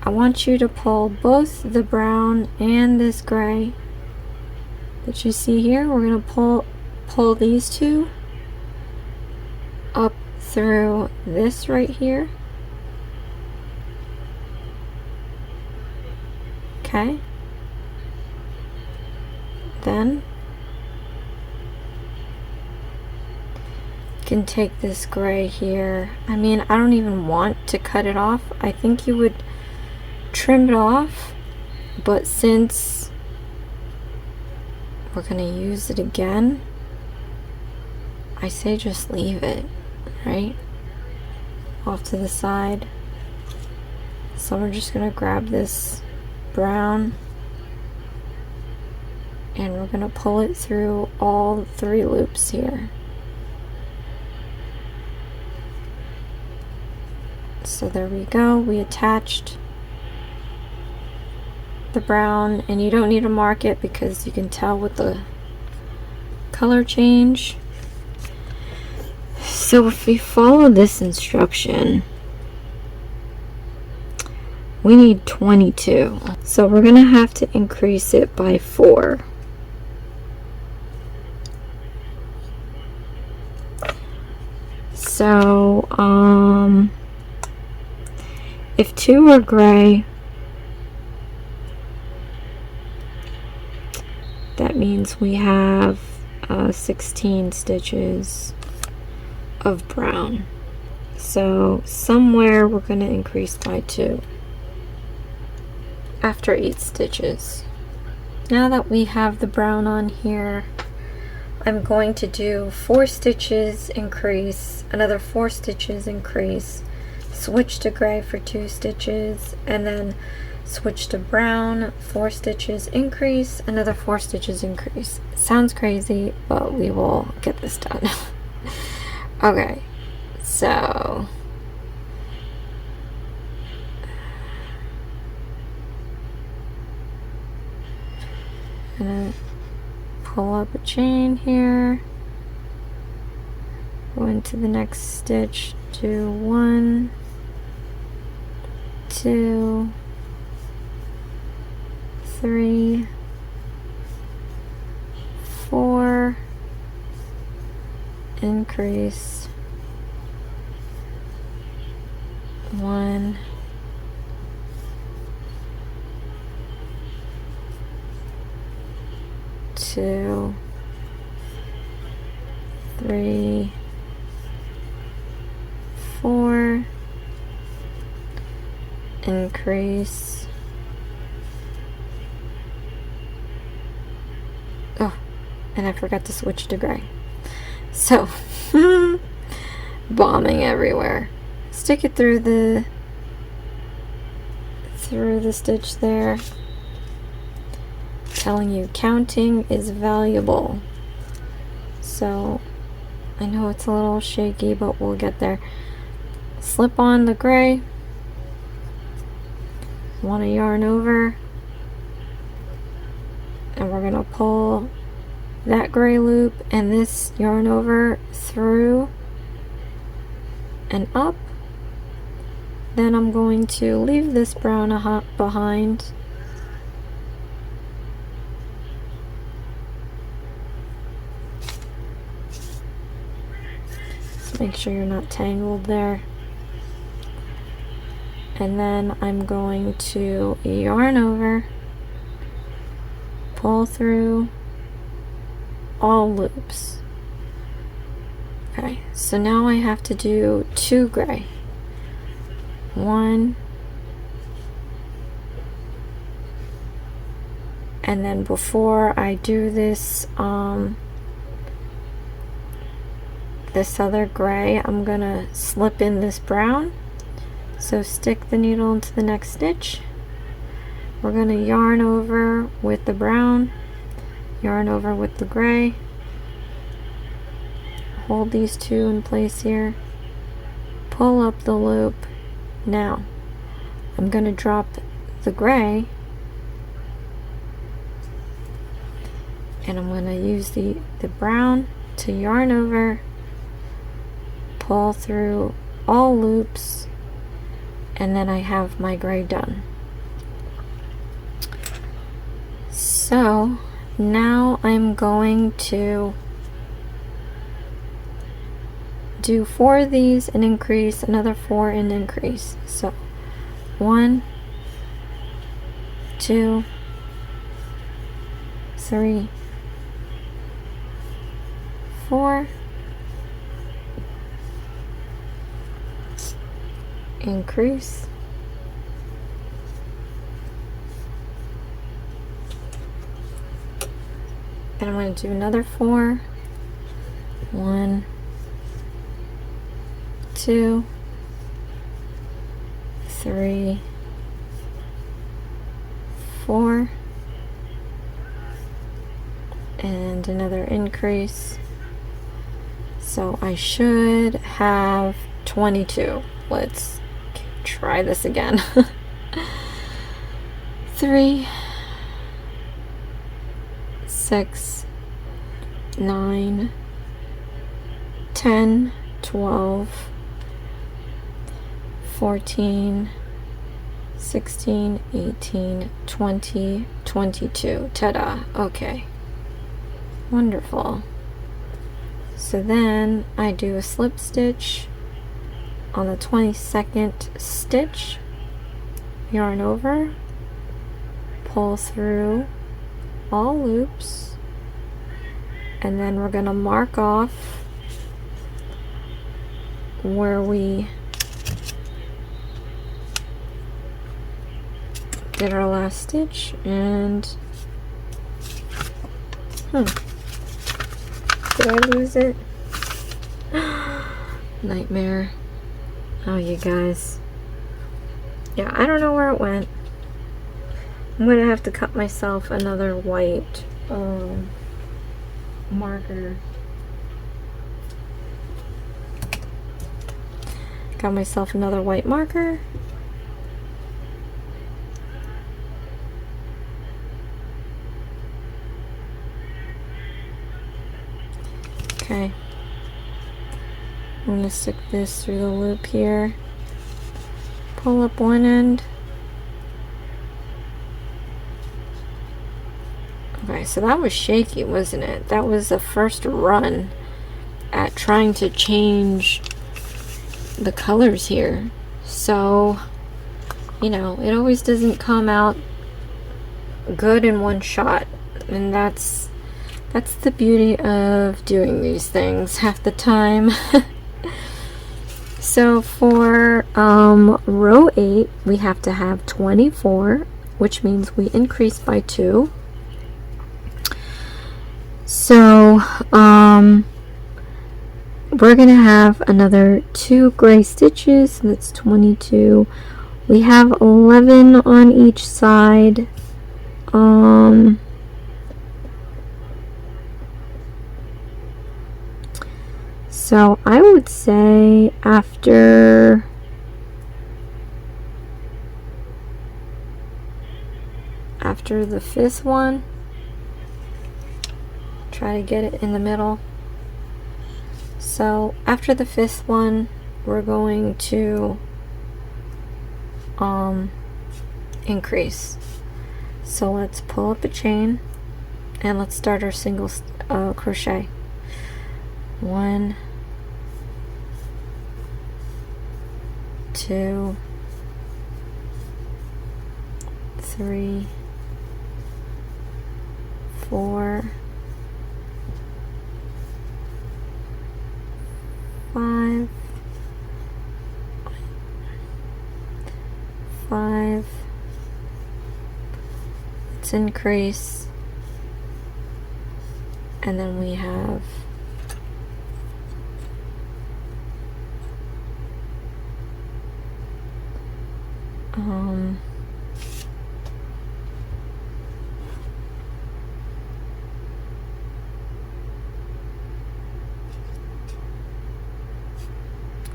I want you to pull both the brown and this gray that you see here. We're going to pull pull these two up through this right here. Okay. Then you can take this gray here. I mean, I don't even want to cut it off. I think you would trim it off, but since we're gonna use it again, I say just leave it, right? Off to the side. So we're just gonna grab this brown and we're gonna pull it through all 3 loops here. So there we go, we attached the brown, and you don't need to mark it because you can tell with the color change. So if we follow this instruction, we need 22. So we're gonna have to increase it by 4. So if 2 are gray, that means we have 16 stitches of brown. So somewhere we're going to increase by 2 after 8 stitches. Now that we have the brown on here, I'm going to do 4 stitches increase, another 4 stitches increase, switch to gray for 2 stitches, and then switch to brown, 4 stitches increase, another 4 stitches increase. Sounds crazy, but we will get this done. Okay, so I'm gonna pull up a chain here, go into the next stitch, do 1, 2, 3, 4, increase, 1, 2, 3, 4, increase. Oh, and I forgot to switch to gray. So, bombing everywhere. Stick it through the stitch there. Telling you counting is valuable. So, I know it's a little shaky, but we'll get there. Slip on the gray. Want to yarn over, and we're gonna pull that gray loop and this yarn over through and up. Then I'm going to leave this brown behind. Just make sure you're not tangled there. And then I'm going to yarn over, pull through all loops. Okay, so now I have to do 2 gray. 1, and then before I do this this other gray, I'm gonna slip in this brown. So stick the needle into the next stitch. We're gonna yarn over with the brown, yarn over with the gray, hold these 2 in place here, pull up the loop. Now I'm gonna drop the gray, and I'm gonna use the brown to yarn over, pull through all loops, and then I have my gray done. So now I'm going to do 4 of these and increase, another 4 and increase. So 1, 2, 3, 4, increase, and I'm going to do another 4, 1, 2, 3, 4, and another increase. So I should have 22. Let's try this again. 3, 6, 9, 10, 12, 14, 16, 18, 20, 22. Ta-da! Okay. Wonderful. So then I do a slip stitch on the 22nd stitch, yarn over, pull through all loops, and then we're going to mark off where we did our last stitch. And did I lose it? Nightmare. Oh, you guys. Yeah, I don't know where it went. I'm gonna have to cut myself another white marker. Got myself another white marker. Okay. I'm going to stick this through the loop here. Pull up one end. Okay, so that was shaky, wasn't it? That was the first run at trying to change the colors here. So, you know, it always doesn't come out good in one shot. And that's the beauty of doing these things half the time. So for row 8, we have to have 24, which means we increase by 2. So we're going to have another 2 gray stitches. That's 22. We have 11 on each side. So I would say after the 5th one, try to get it in the middle. So after the 5th one, we're going to increase. So let's pull up a chain and let's start our single crochet. 1, 2, 3, 4, 5, 5. Let's increase, and then we have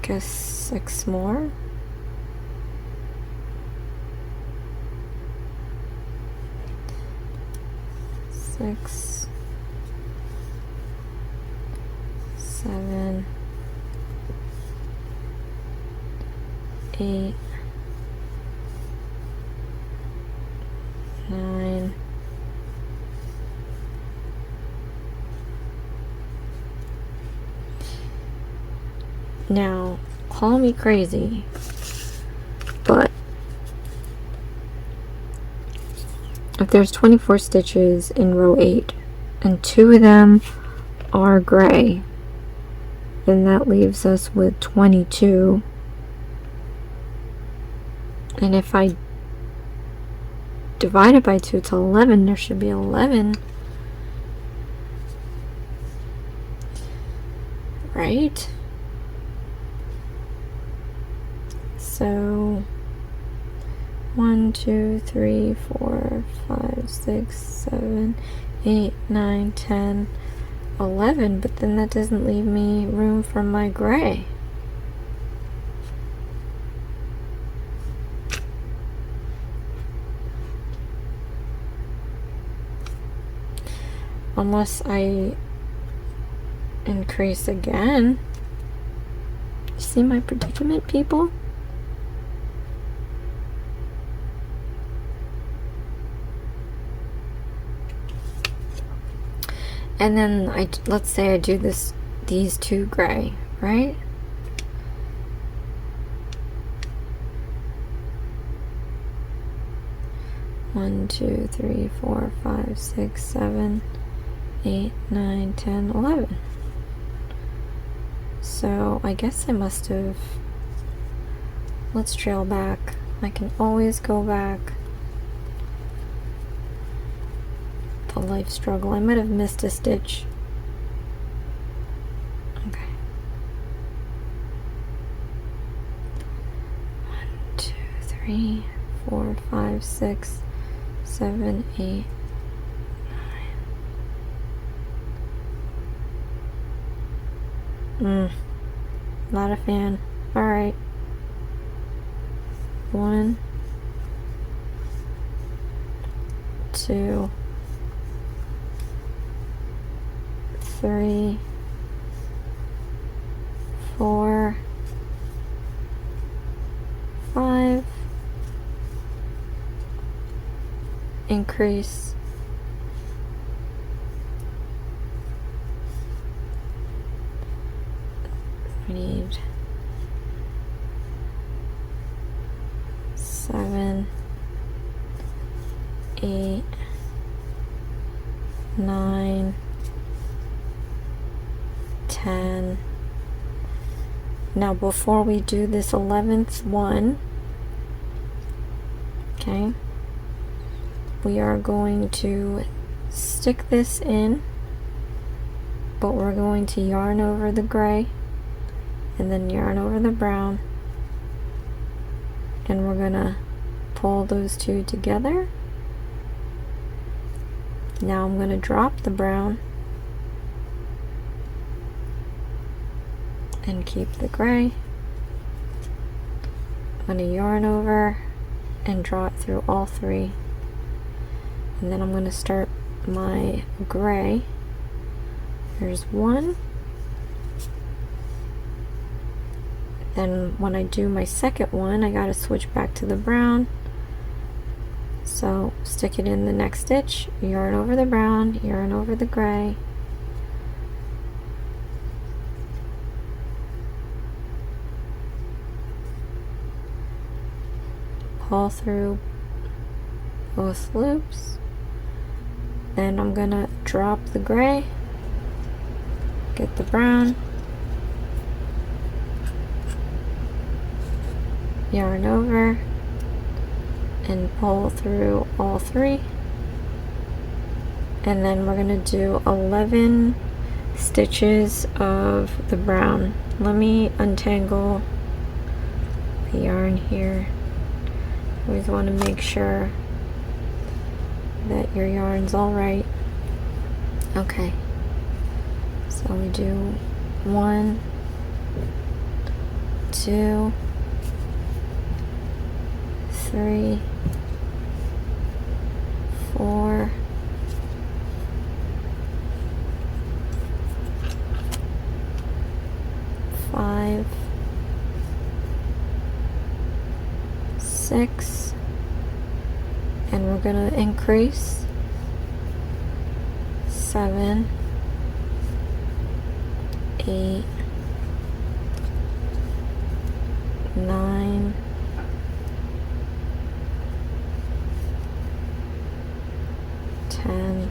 guess 6 more. Six, 7, 8, 9, 10, Now, call me crazy, but if there's 24 stitches in row 8 and 2 of them are gray, then that leaves us with 22. And if I divide it by 2 to 11, there should be 11. Right? So 1, 2, 3, 4, 5, 6, 7, 8, 9, 10, 11, but then that doesn't leave me room for my gray. Unless I increase again. You see my predicament, people? And then let's say I do these 2 gray, right? One, 2, 3, 4, 5, 6, 7, 8, 9, 10, 11. So I guess I must have, let's trail back. I can always go back. The life struggle. I might have missed a stitch. Okay. 1, 2, 3, 4, 5, 6, 7, 8, 9. Not a fan. Alright. 1, 2, 3, 4, 5. Increase. We need 7, 8, 9, 10. Now before we do this 11th one, okay, we are going to stick this in, but we're going to yarn over the gray and then yarn over the brown, and we're gonna pull those 2 together. Now I'm gonna drop the brown and keep the gray. I'm gonna yarn over and draw it through all 3, and then I'm gonna start my gray. There's 1. Then when I do my second one, I gotta switch back to the brown. So stick it in the next stitch, yarn over the brown, yarn over the gray. Pull through both loops. Then I'm gonna drop the gray, get the brown, yarn over, and pull through all 3, and then we're going to do 11 stitches of the brown. Let me untangle the yarn here. Always want to make sure that your yarn's all right. Okay, so we do 1, 2, 3, 4, 5, 6, and we're going to increase 7, 8, 9, 10,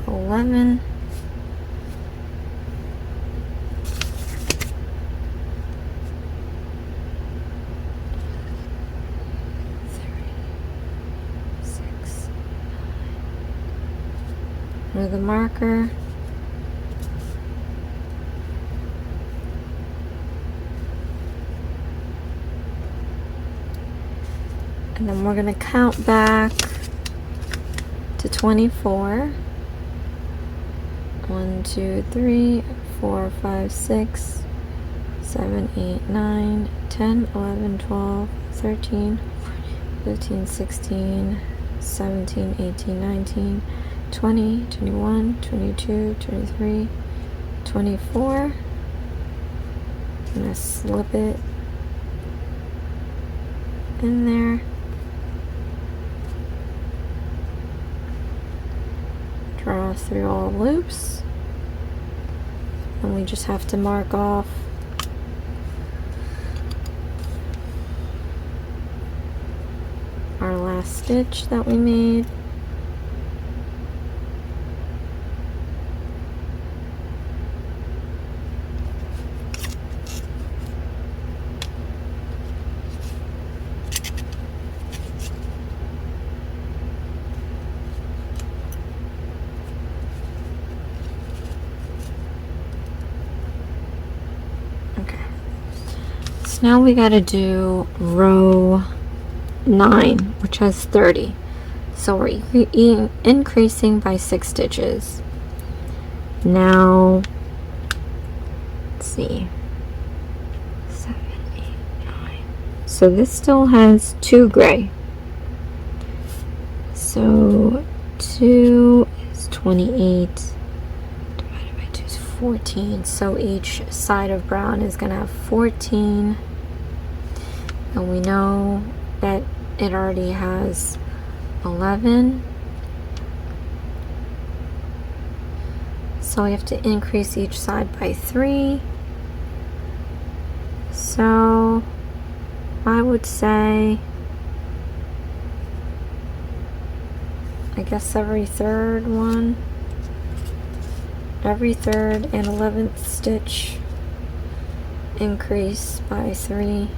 11, 6, 9. With the marker. And then we're going to count back to 24. 1, 2, 3, 4, 5, 6, 7, 8, 9, 10, 11, 12, 13, 15, 16, 17, 18, 19, 20, 21, 22, 23, 24. I'm going to slip it in there. Draw through all loops, and we just have to mark off our last stitch that we made. Now we got to do row 9, which has 30. So we're increasing by 6 stitches. Now, let's see, 7, 8, 9. So this still has 2 gray. So 2 is 28. Divided by 2 is 14. So each side of brown is going to have 14. And we know that it already has 11. So we have to increase each side by 3. So I would say, I guess every third one, every third and 11th stitch increase by 3.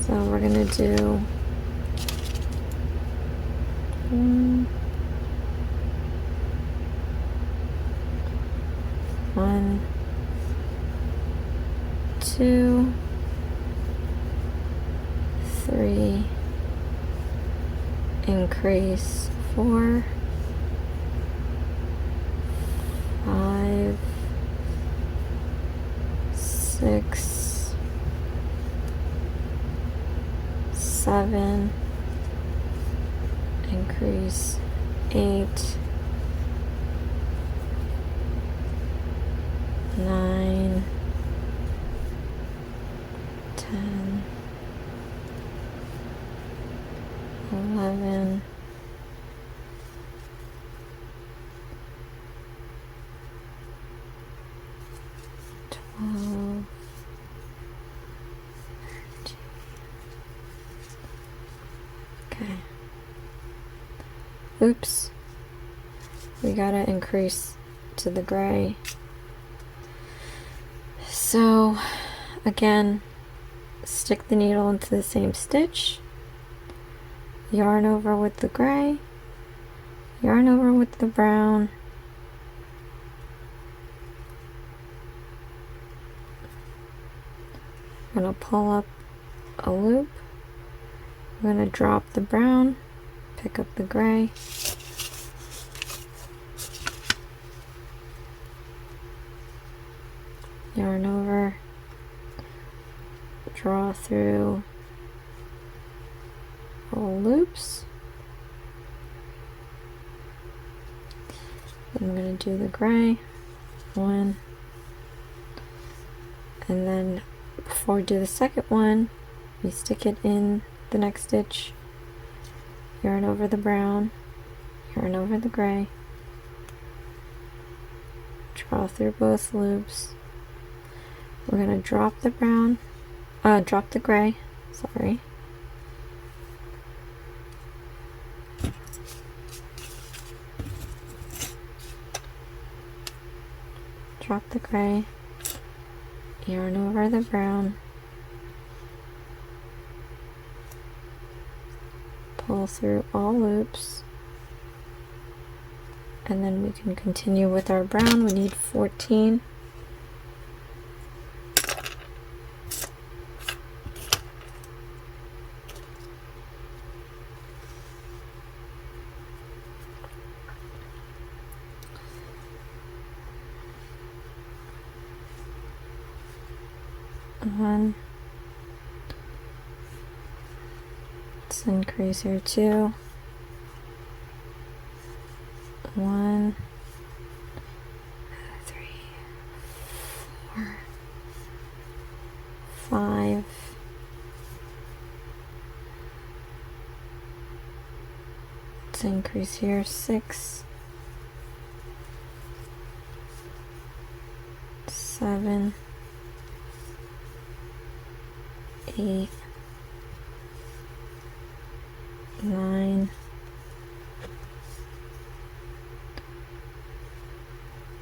So we're going to do 1, 2, 3, increase 4, 5, 6, 7, increase 8, 9, 10, 11, 12, 13. Okay. Oops. We gotta increase to the gray. So, again, stick the needle into the same stitch, yarn over with the gray, yarn over with the brown, I'm going to pull up a loop, I'm going to drop the brown, pick up the gray, yarn over, draw through all loops. I'm going to do the gray one, and then before we do the second one, we stick it in the next stitch, yarn over the brown, yarn over the gray, draw through both loops. We're gonna drop the brown, drop the gray, sorry. Drop the gray, yarn over the brown, pull through all loops, and then we can continue with our brown. We need 14. One. Let's increase here 2. 1, 3, 4, 5. Let's increase here 6, 7, 8, 9,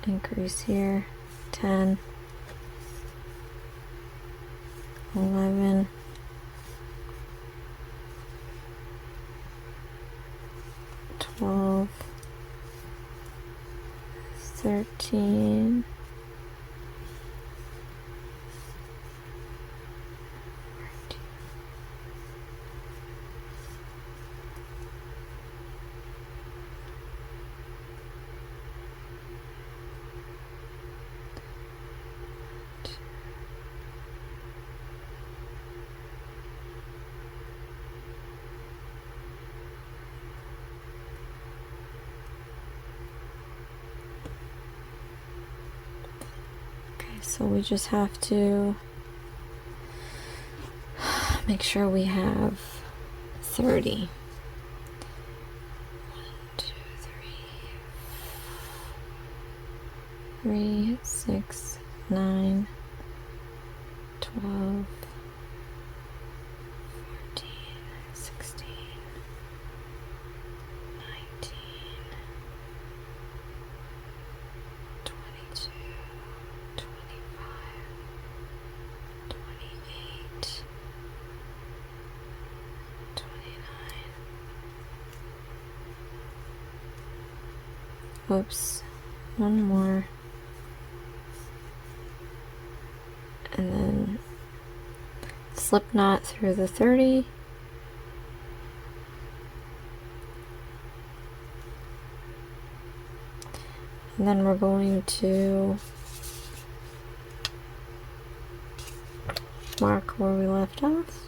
increase here 10, 11, 12, 13, 14. So we just have to make sure we have 30. 1, 2, 3, 6, 9, 12, 14, 16, 19, 22, 25, 28, 29. Whoops, one more. And then slip knot through the 30. And then we're going to mark where we left off.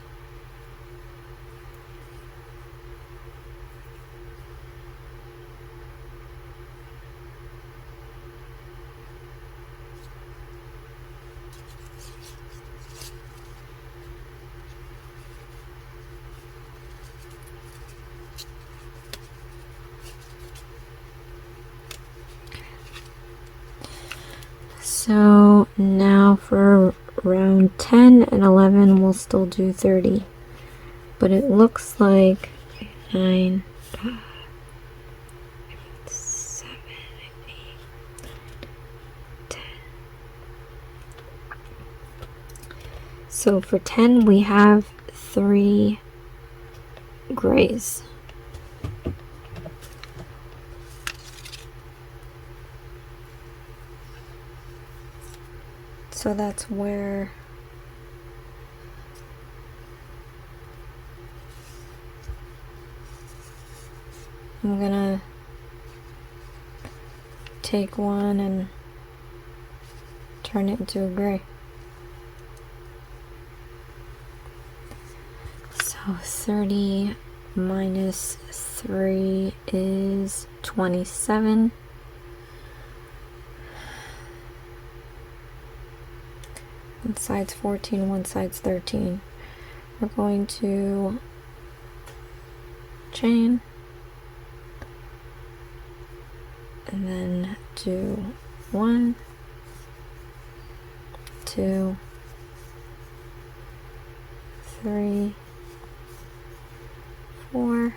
So now for round 10 and 11 we'll still do 30, but it looks like 9, 7, 8, 10. So for 10 we have 3 grays. So that's where I'm gonna take one and turn it into a gray. So 30 minus 3 is 27. One side's 14, one side's 13. We're going to chain and then do 1, 2, 3, 4,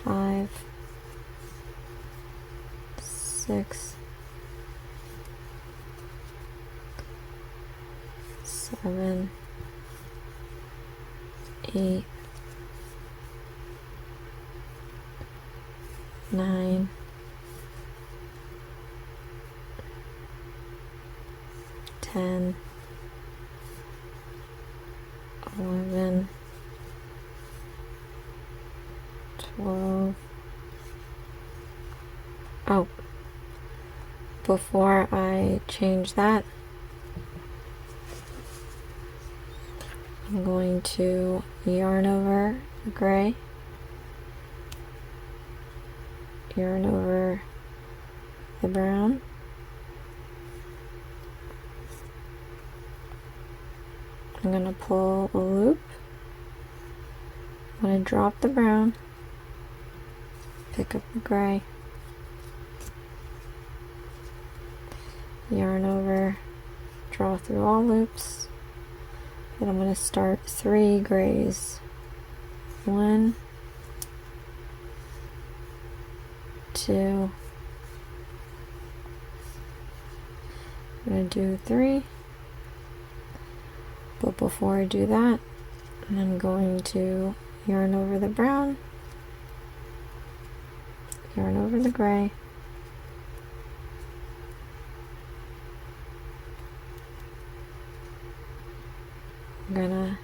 5, 6, 7, 8, 9, 10, 11, 12. Oh, before I change that, I'm going to yarn over the gray, yarn over the brown, I'm going to pull a loop, I'm going to drop the brown, pick up the gray, yarn over, draw through all loops, and I'm going to start 3 grays. 1, 2, I'm going to do 3, but before I do that, I'm going to yarn over the brown, yarn over the gray, I'm gonna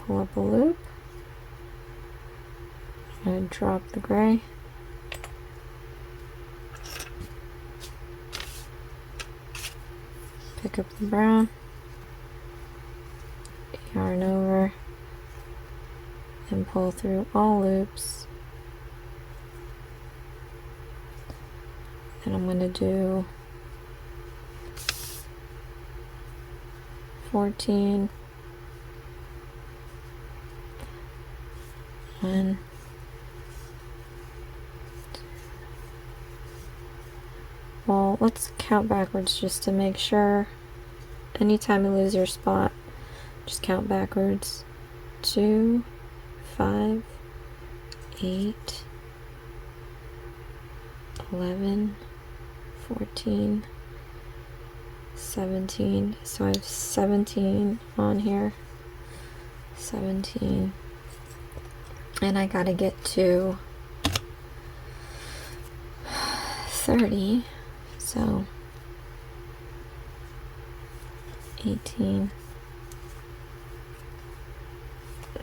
pull up a loop, I'm gonna drop the gray, pick up the brown, yarn over, and pull through all loops. And I'm going to do 14, 1, 2. Well, let's count backwards just to make sure. Anytime you lose your spot, just count backwards. 2, 5, 8, 11, 14, 17. So I have 17 on here. 17. And I gotta get to 30. So 18,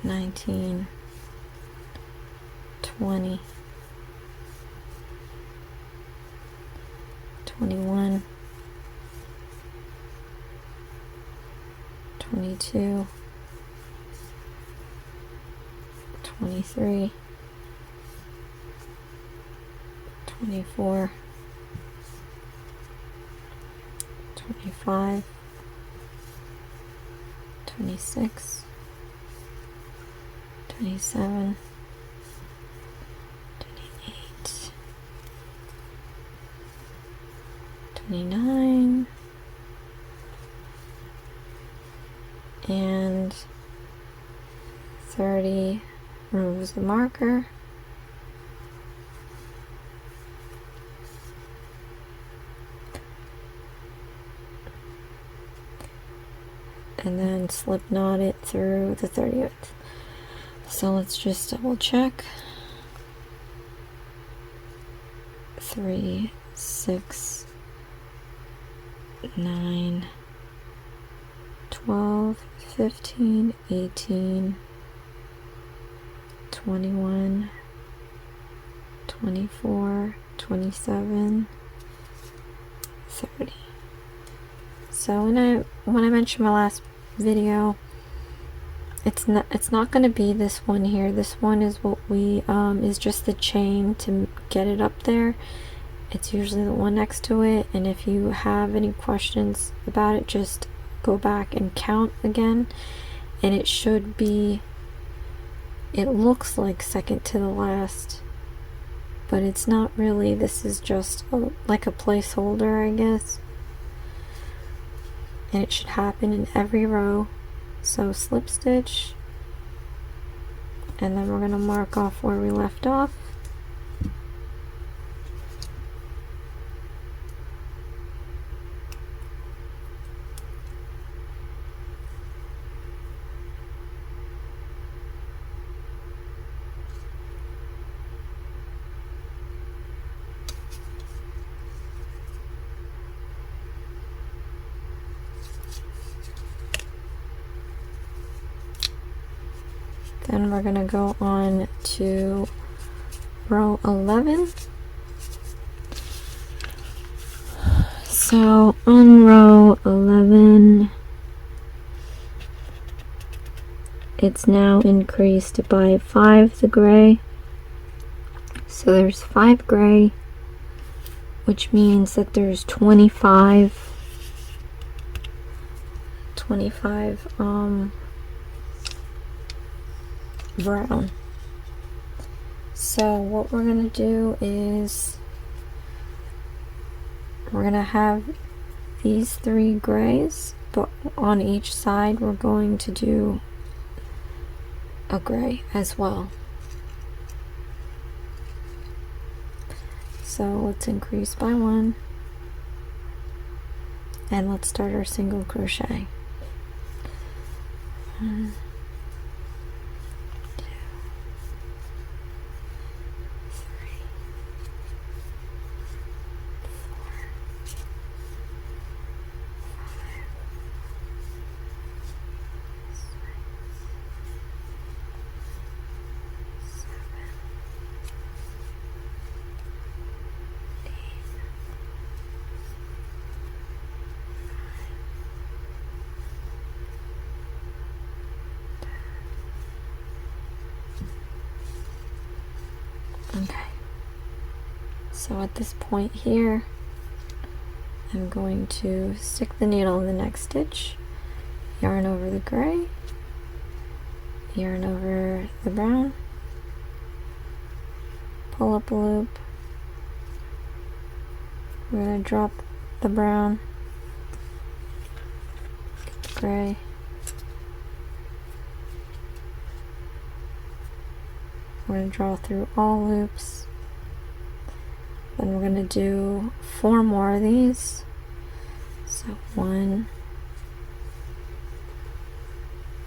19, 20, 21, 22, 23, 24, 25, 26, 27, 28, 29, and 30. Removes the marker. And then slip knot it through the 30th. So let's just double check. 3, 6, 9, 12, 15, 18, 21, 24, 27, 30. So when I mentioned my last video, it's not going to be this one here. This one is what we is just the chain to get it up there. It's usually the one next to it, and if you have any questions about it, just go back and count again, and it should be, it looks like second to the last but it's not really. This is just like a placeholder, I guess. And it should happen in every row. So slip stitch, and then we're going to mark off where we left off. Then we're going to go on to row 11. So on row 11, it's now increased by 5 the gray. So there's 5 gray, which means that there's 25 brown. So what we're going to do is we're going to have these 3 grays, but on each side we're going to do a gray as well. So let's increase by 1, and let's start our single crochet. 1, 2, 3, 4, 5, 6, 7, 8, 9, 10. Okay. So at this point here, I'm going to stick the needle in the next stitch, yarn over the gray, yarn over the brown, pull up a loop. We're going to drop the brown, get the gray, we're going to draw through all loops. Then we're going to do 4 more of these. So 1,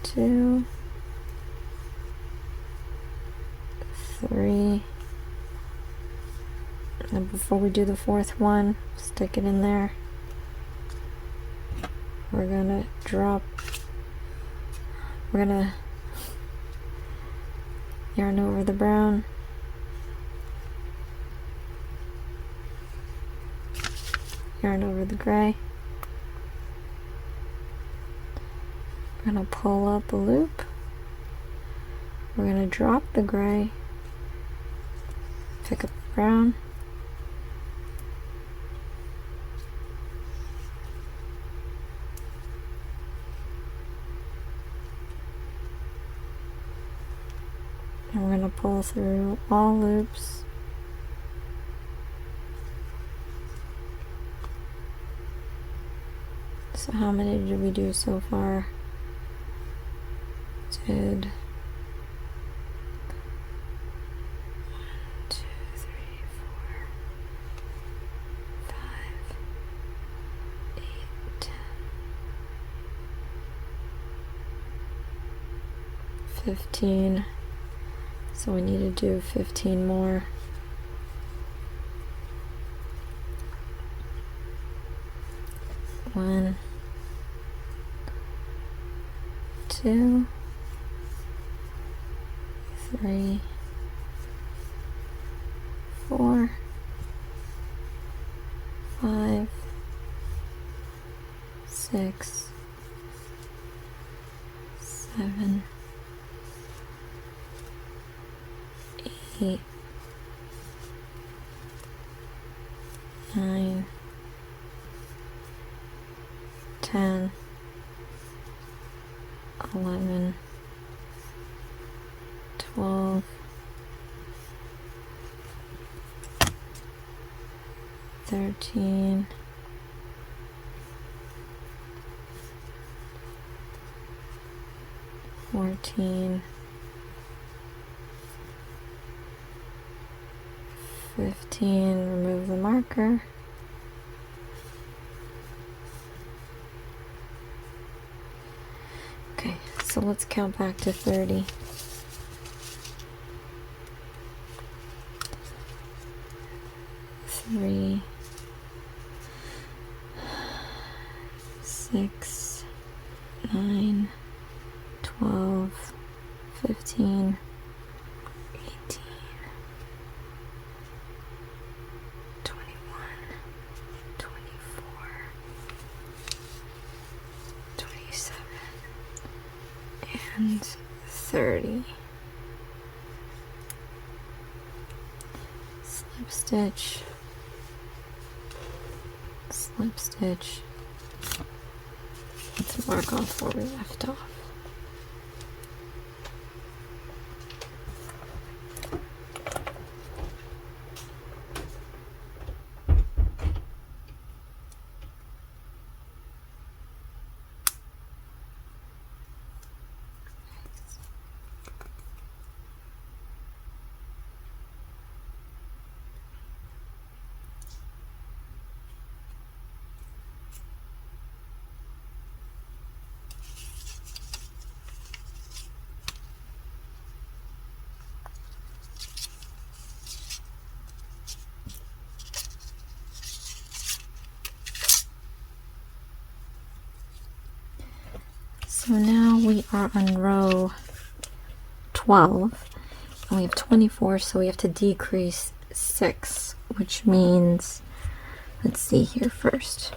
2, 3, and before we do the 4th one, stick it in there. We're going to drop, we're going to yarn over the brown, yarn over the gray. We're going to pull up a loop. We're going to drop the gray, pick up the brown, and we're going to pull through all loops. So how many did we do so far? Did 1, 2, 3, 4, 5, 8, 10, 15. So we need to do 15 more. One, 2, 3, 4, 5, 6, 7, 8, 9, 10, 11, 12, 13, 14, 15, remove the marker. Okay, so let's count back to 30. 3, 6, 9, 12, 15, 18, 21, 24, 27, and 30. Slip stitch, slip stitch. Let's mark off where we left off. So now we are on row 12, and we have 24, so we have to decrease 6, which means, let's see here first.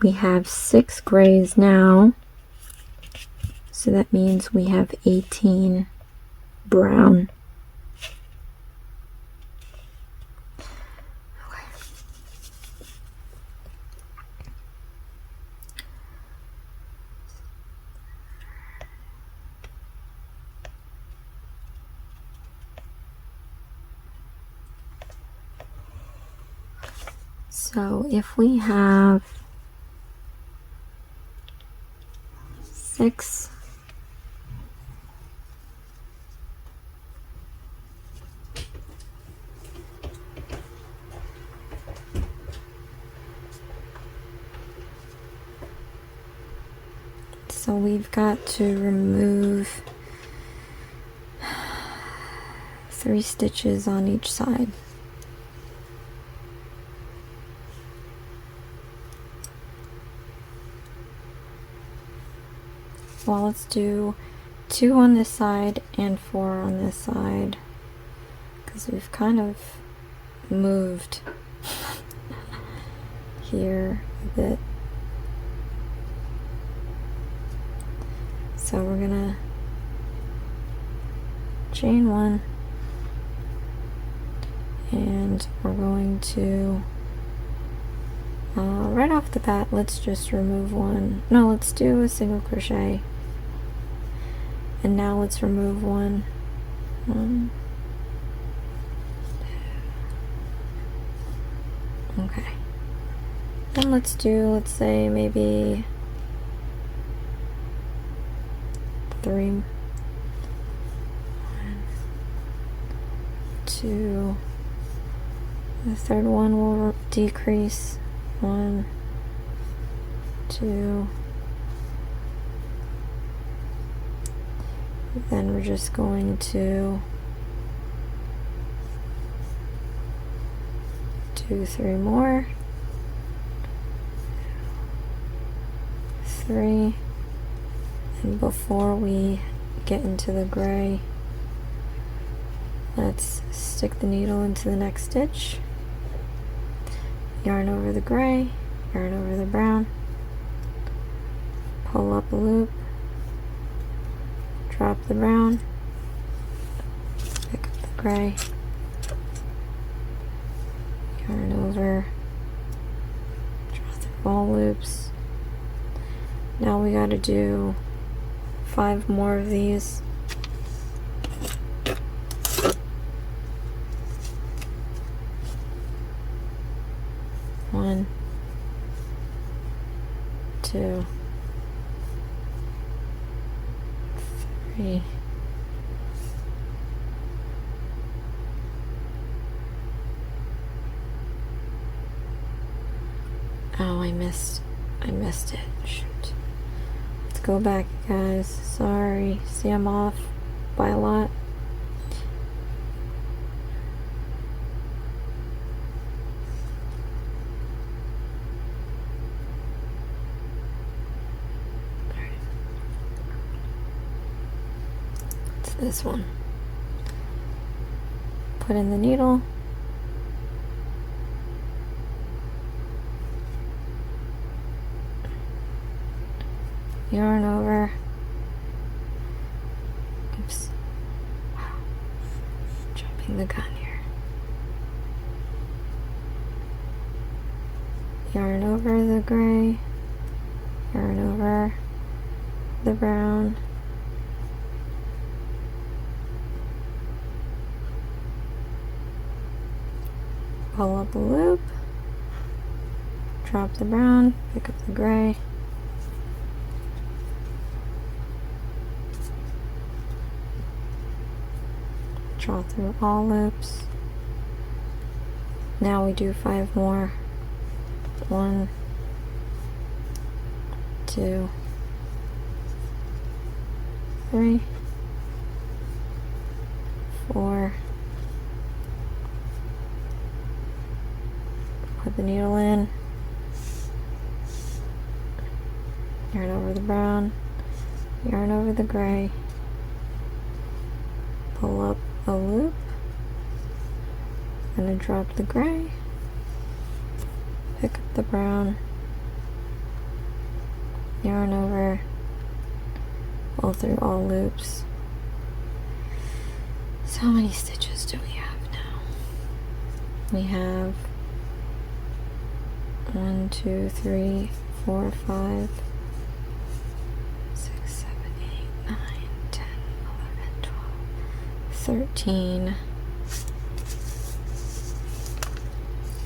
We have 6 grays now, so that means we have 18 brown. So if we have 6 so we've got to remove 3 stitches on each side. Well, let's do 2 on this side and 4 on this side, because we've kind of moved here a bit. So we're gonna chain 1, and we're going to right off the bat, let's just remove 1. No, let's do a single crochet. And now let's remove 1. 1. Okay. Then let's do, let's say maybe 3. 1, 2. The third one will decrease. 1, 2. Then we're just going to do 3 more. 3. And before we get into the gray, let's stick the needle into the next stitch. Yarn over the gray, yarn over the brown, pull up a loop, drop the brown, pick up the gray, yarn over, draw through all loops. Now we got to do 5 more of these. 2, 3. Oh, I missed it. Shoot. Let's go back, guys. Sorry. See, I'm off by a lot. It's this one. Put in the needle. Yarn over. Oops. Jumping the gun here. Yarn over the gray. Yarn over the brown. Pull up a loop. Drop the brown. Pick up the gray. Draw through all loops. Now we do 5 more. 1, 2, 3, 4. Put the needle in. Yarn over the brown. Yarn over the gray. Pull up a loop. Gonna drop the gray. Pick up the brown. Yarn over. Pull through all loops. So many stitches do we have now? We have 1, 2, 3, 4, 5, 6, 7, 8, 9, 10, 11, 12, 13.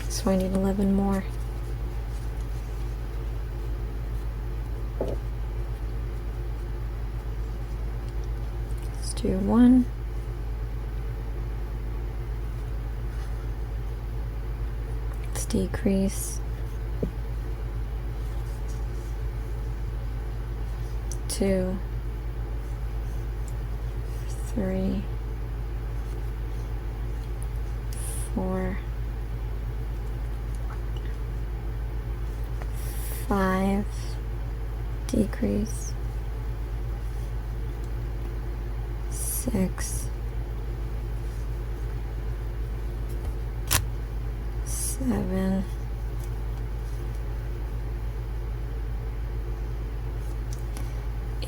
So I need 11 more. Let's do 1. Let's decrease. 2, 3, 4, 5, decrease, 6, 7,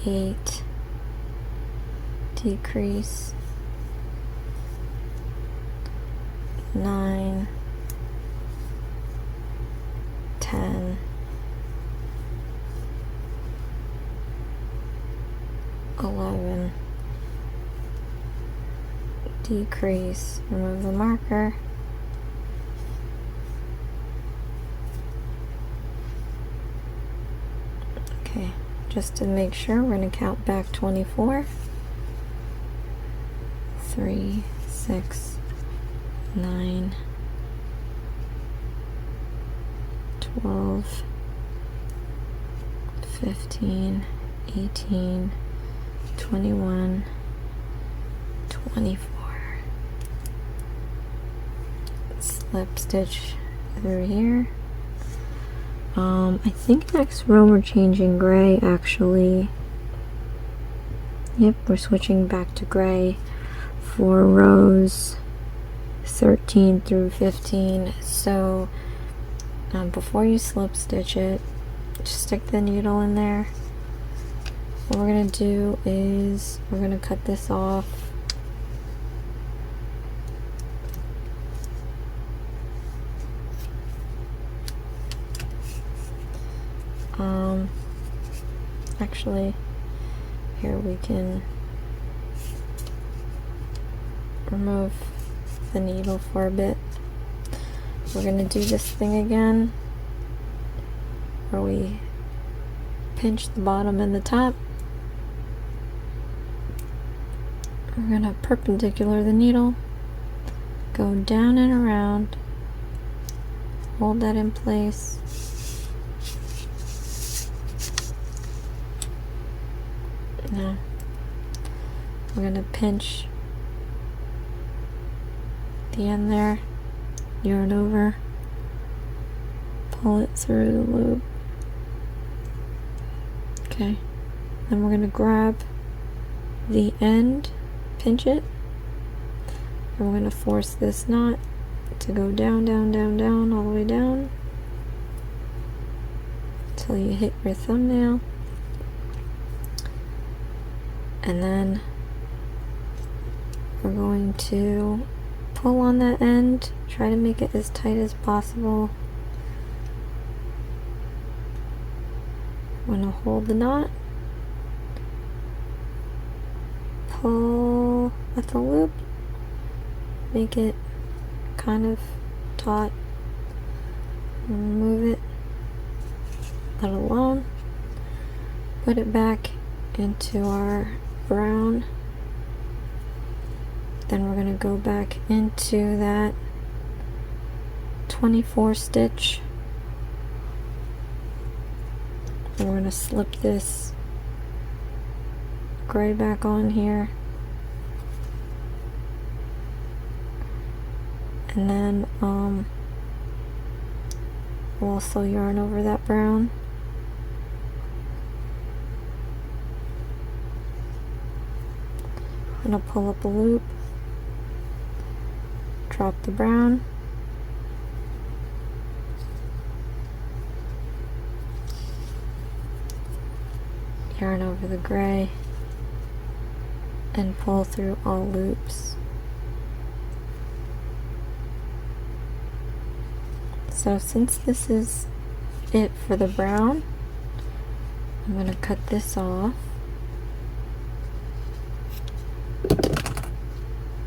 8, decrease, 9, 10, 11, decrease, remove the marker, okay, just to make sure we're going to count back 24, 3, 6, 9, 12, 15, 18, 21, 24. Slip stitch through here. I think next row we're changing gray actually. Yep, we're switching back to gray for rows 13 through 15. So before you slip stitch it, just stick the needle in there. What we're going to do is we're going to cut this off. Actually, here we can remove the needle for a bit. We're going to do this thing again where we pinch the bottom and the top. We're gonna perpendicular the needle, go down and around, hold that in place. Now we're gonna pinch the end there, yarn over, pull it through the loop. Okay, then we're gonna grab the end, pinch it, and we're going to force this knot to go down, down, down, down, all the way down until you hit your thumbnail. And then we're going to pull on that end, try to make it as tight as possible. I'm going to hold the knot, pull at the loop, make it kind of taut, remove it, let it alone, put it back into our brown. Then we're going to go back into that 24 stitch, and we're going to slip this gray back on here, and then we'll also yarn over that brown. And I'll pull up a loop, drop the brown, yarn over the gray, and pull through all loops. So since this is it for the brown, I'm going to cut this off,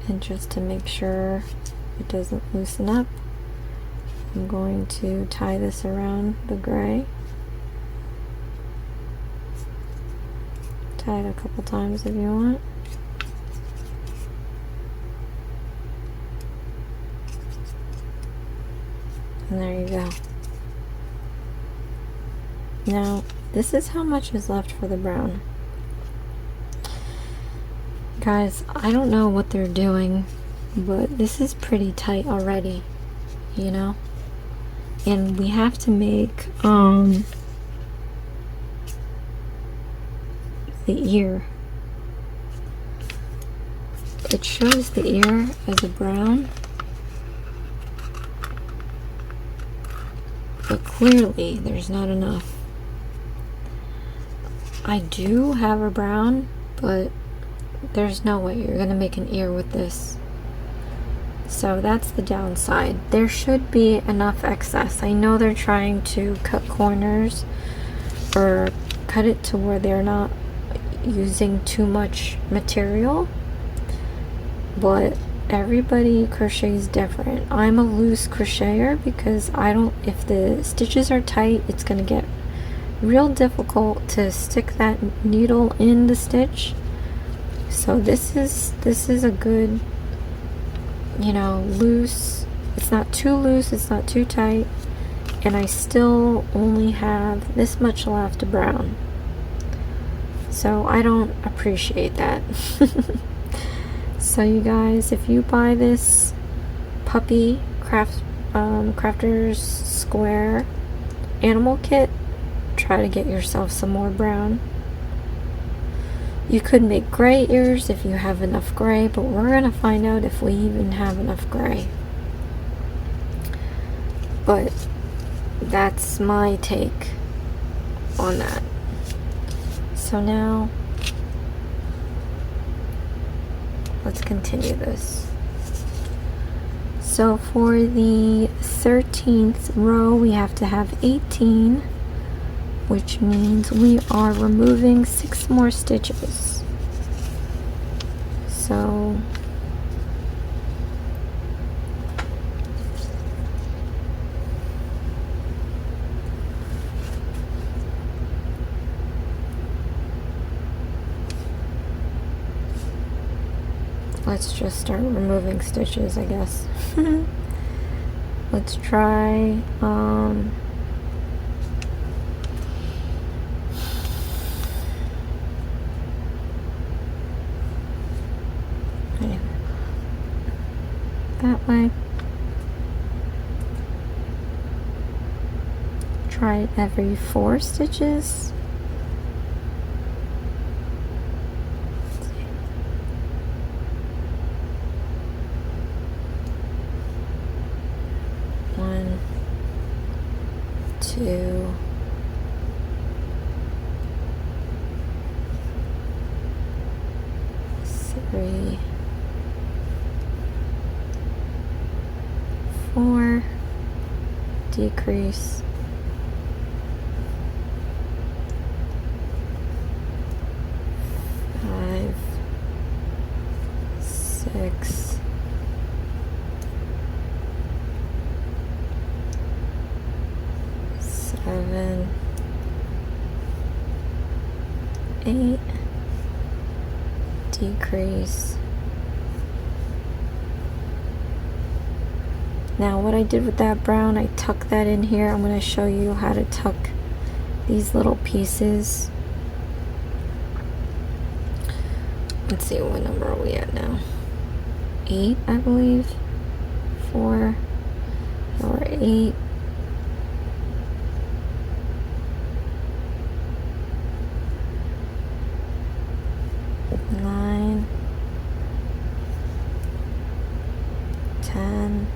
and just to make sure it doesn't loosen up, I'm going to tie this around the gray. Tie it a couple times if you want. And there you go. Now, this is how much is left for the brown. Guys, I don't know what they're doing, but this is pretty tight already, you know? And we have to make the ear. It shows the ear as a brown, but clearly there's not enough. I do have a brown, but there's no way you're gonna make an ear with this. So that's the downside. There should be enough excess. I know they're trying to cut corners or cut it to where they're not using too much material, but everybody crochets different. I'm a loose crocheter because I don't, if the stitches are tight, it's gonna get real difficult to stick that needle in the stitch. So this is a good, you know, loose. It's not too loose, it's not too tight, and I still only have this much left of brown. So I don't appreciate that. So you guys, if you buy this puppy crafters square animal kit, try to get yourself some more brown. You could make gray ears if you have enough gray, but we're gonna find out if we even have enough gray. But that's my take on that. So now let's continue this. So for the 13th row, we have to have 18, which means we are removing 6 more stitches. So let's just start removing stitches, I guess. Let's try that way. Try it every 4 stitches. One, 2, 3, 4, decrease, 5, 6, 7, 8, decrease. Now what I did with that brown, I tucked that in here. I'm going to show you how to tuck these little pieces. Let's see, what number are we at now? 8, I believe. 4 or 8. 9, 10.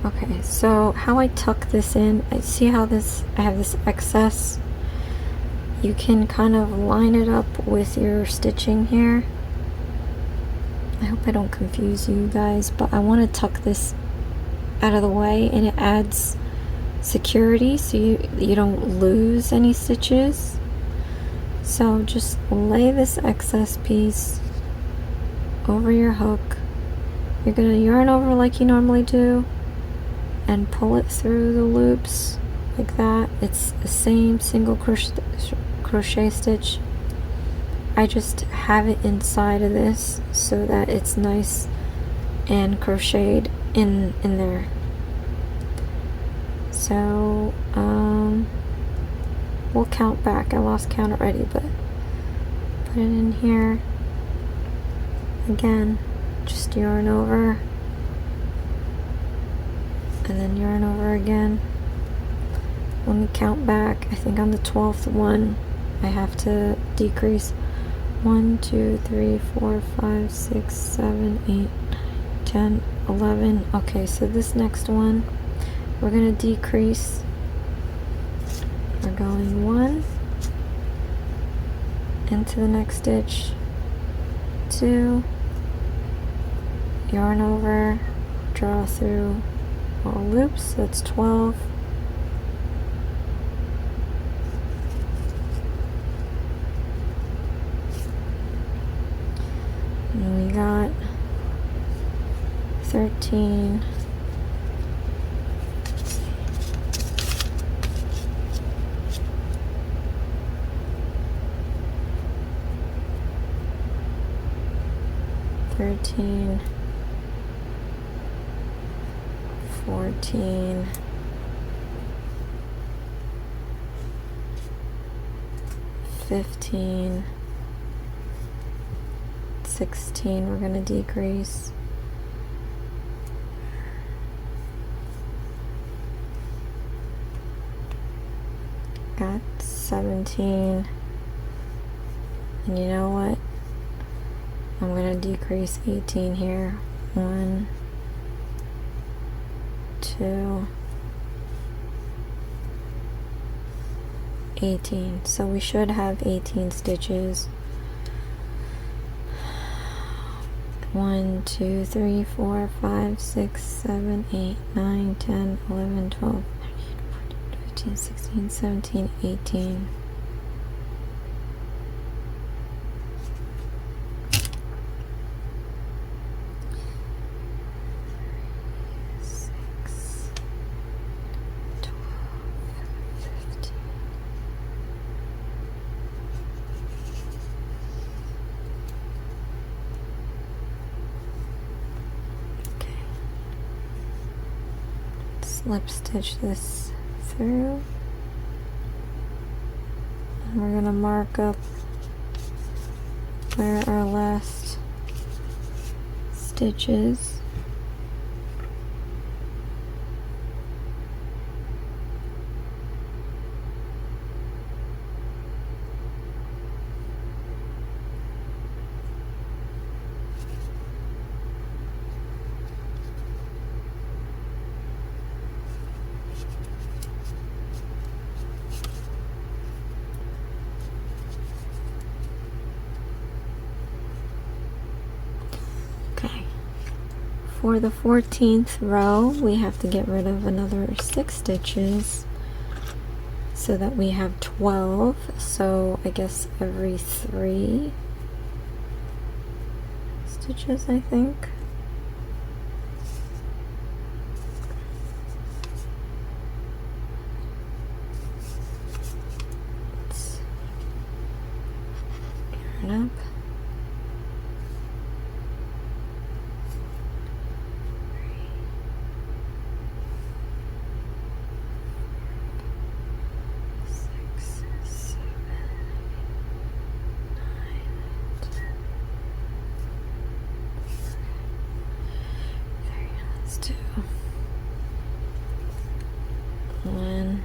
Okay, so how I tuck this in, I see how I have this excess. You can kind of line it up with your stitching here. I hope I don't confuse you guys, but I want to tuck this out of the way, and it adds security so you don't lose any stitches. So just lay this excess piece over your hook. You're going to yarn over like you normally do and pull it through the loops like that. It's the same single crochet stitch. I just have it inside of this so that it's nice and crocheted in there. So we'll count back. I lost count already, but put it in here. Again, just yarn over and then yarn over again. Let me count back. I think on the 12th one I have to decrease. 1, 2, 3, 4, 5, 6, 7, 8, 9, 10, 11. Okay, so this next one we're gonna decrease. We're going 1 into the next stitch, 2, yarn over, draw through all loops. That's 12. And we got 13. 13, 14, 15, 16, we're going to decrease. Got 17, and you know what? I'm going to decrease 18 here. 1, 2, 18. So we should have 18 stitches. 1, 2, 3, 4, 5, 6, 7, 8, 9, 10, 11, 12, 13, 14, 15, 16, 17, 18. slip stitch this through, and we're going to mark up where our last stitch is. For the 14th row, we have to get rid of another 6 stitches so that we have 12. So I guess every 3 stitches, I think. Let's yarn up. One,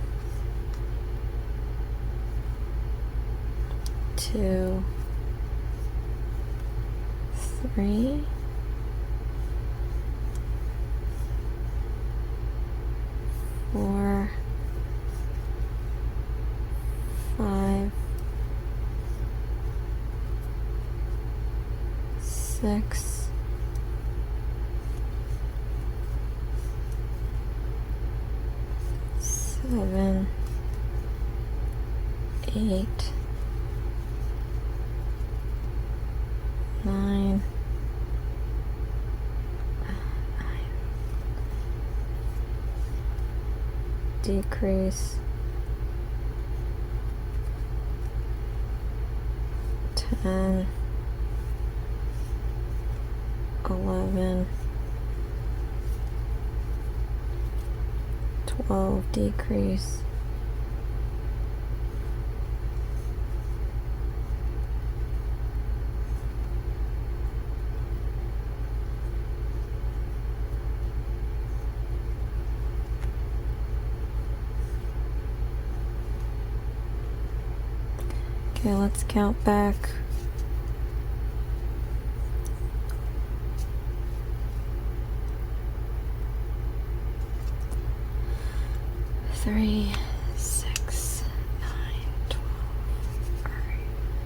2, 3, 4, 5, 6, 7, 8, 9, decrease, 10, 11, 12, decrease, 'kay, let's count back. 3, 6, 9, 12. All right. 3,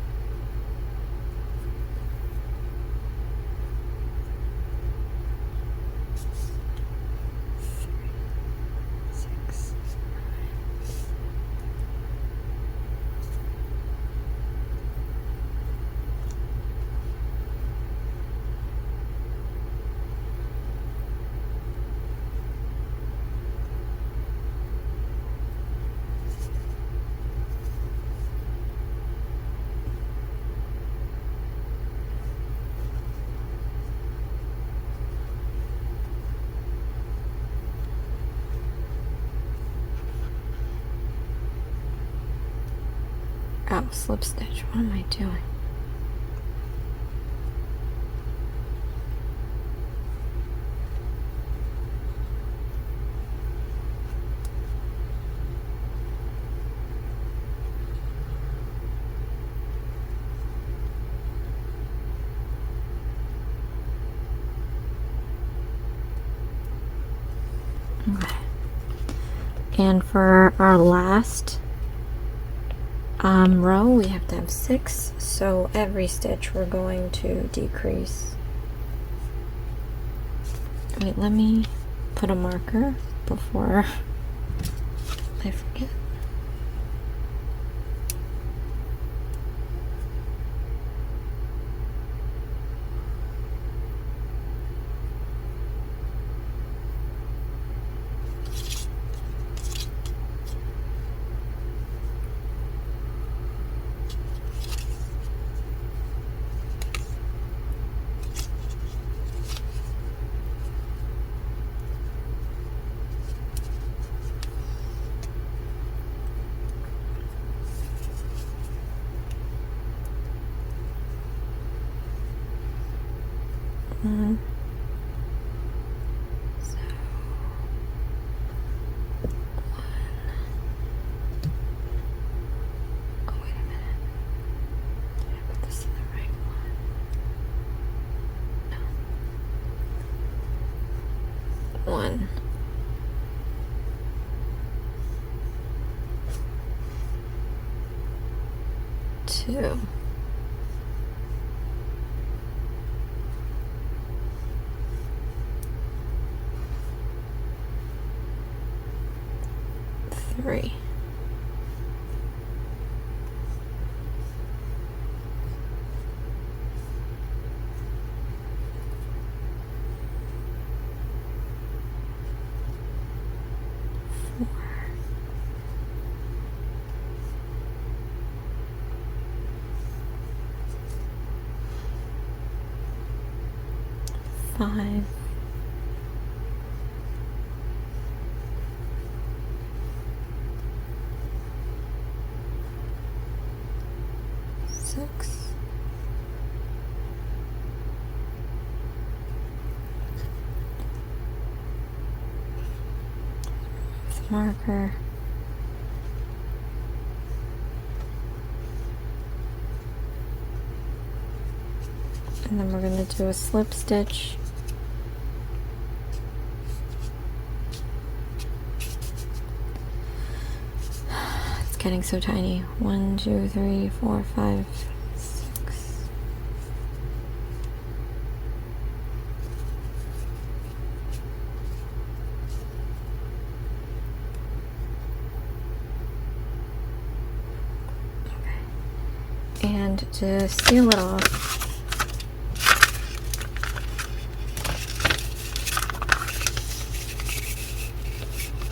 6, 9. Oh, slip stitch. What am I doing? Okay. And for our last row, we have to have 6, so every stitch we're going to decrease. Wait, let me put a marker before I forget. 2. Three. 4. Five. 6. Marker. And then we're going to do a slip stitch. It's getting so tiny. 1, 2, 3, 4, 5, 6. And to seal it off,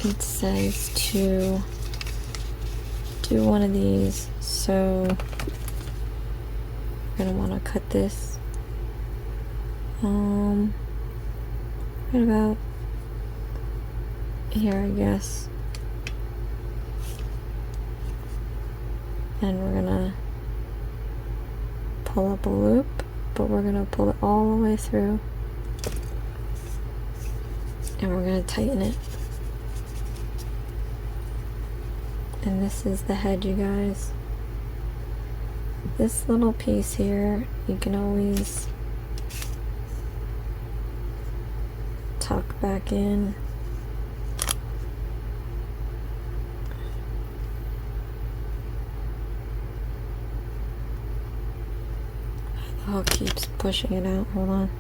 it says to do one of these, so we're gonna want to cut this right about here, I guess, and we're gonna pull up a loop, but we're going to pull it all the way through, and we're going to tighten it. And this is the head, you guys. This little piece here, you can always tuck back in. The hook keeps pushing it out. Hold on.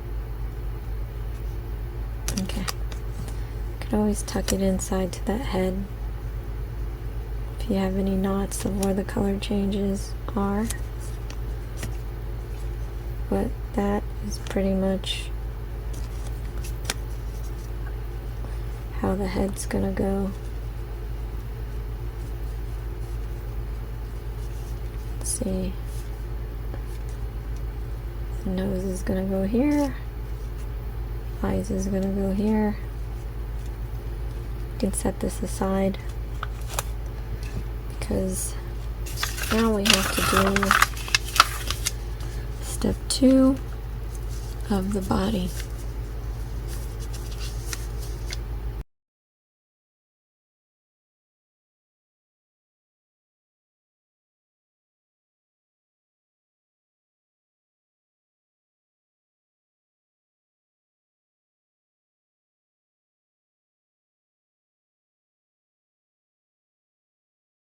Okay. You can always tuck it inside to that head if you have any knots of where the color changes are. But that is pretty much how the head's gonna go. Let's see. The nose is gonna go here. Eyes is gonna go here. You can set this aside because now we have to do step 2 of the body.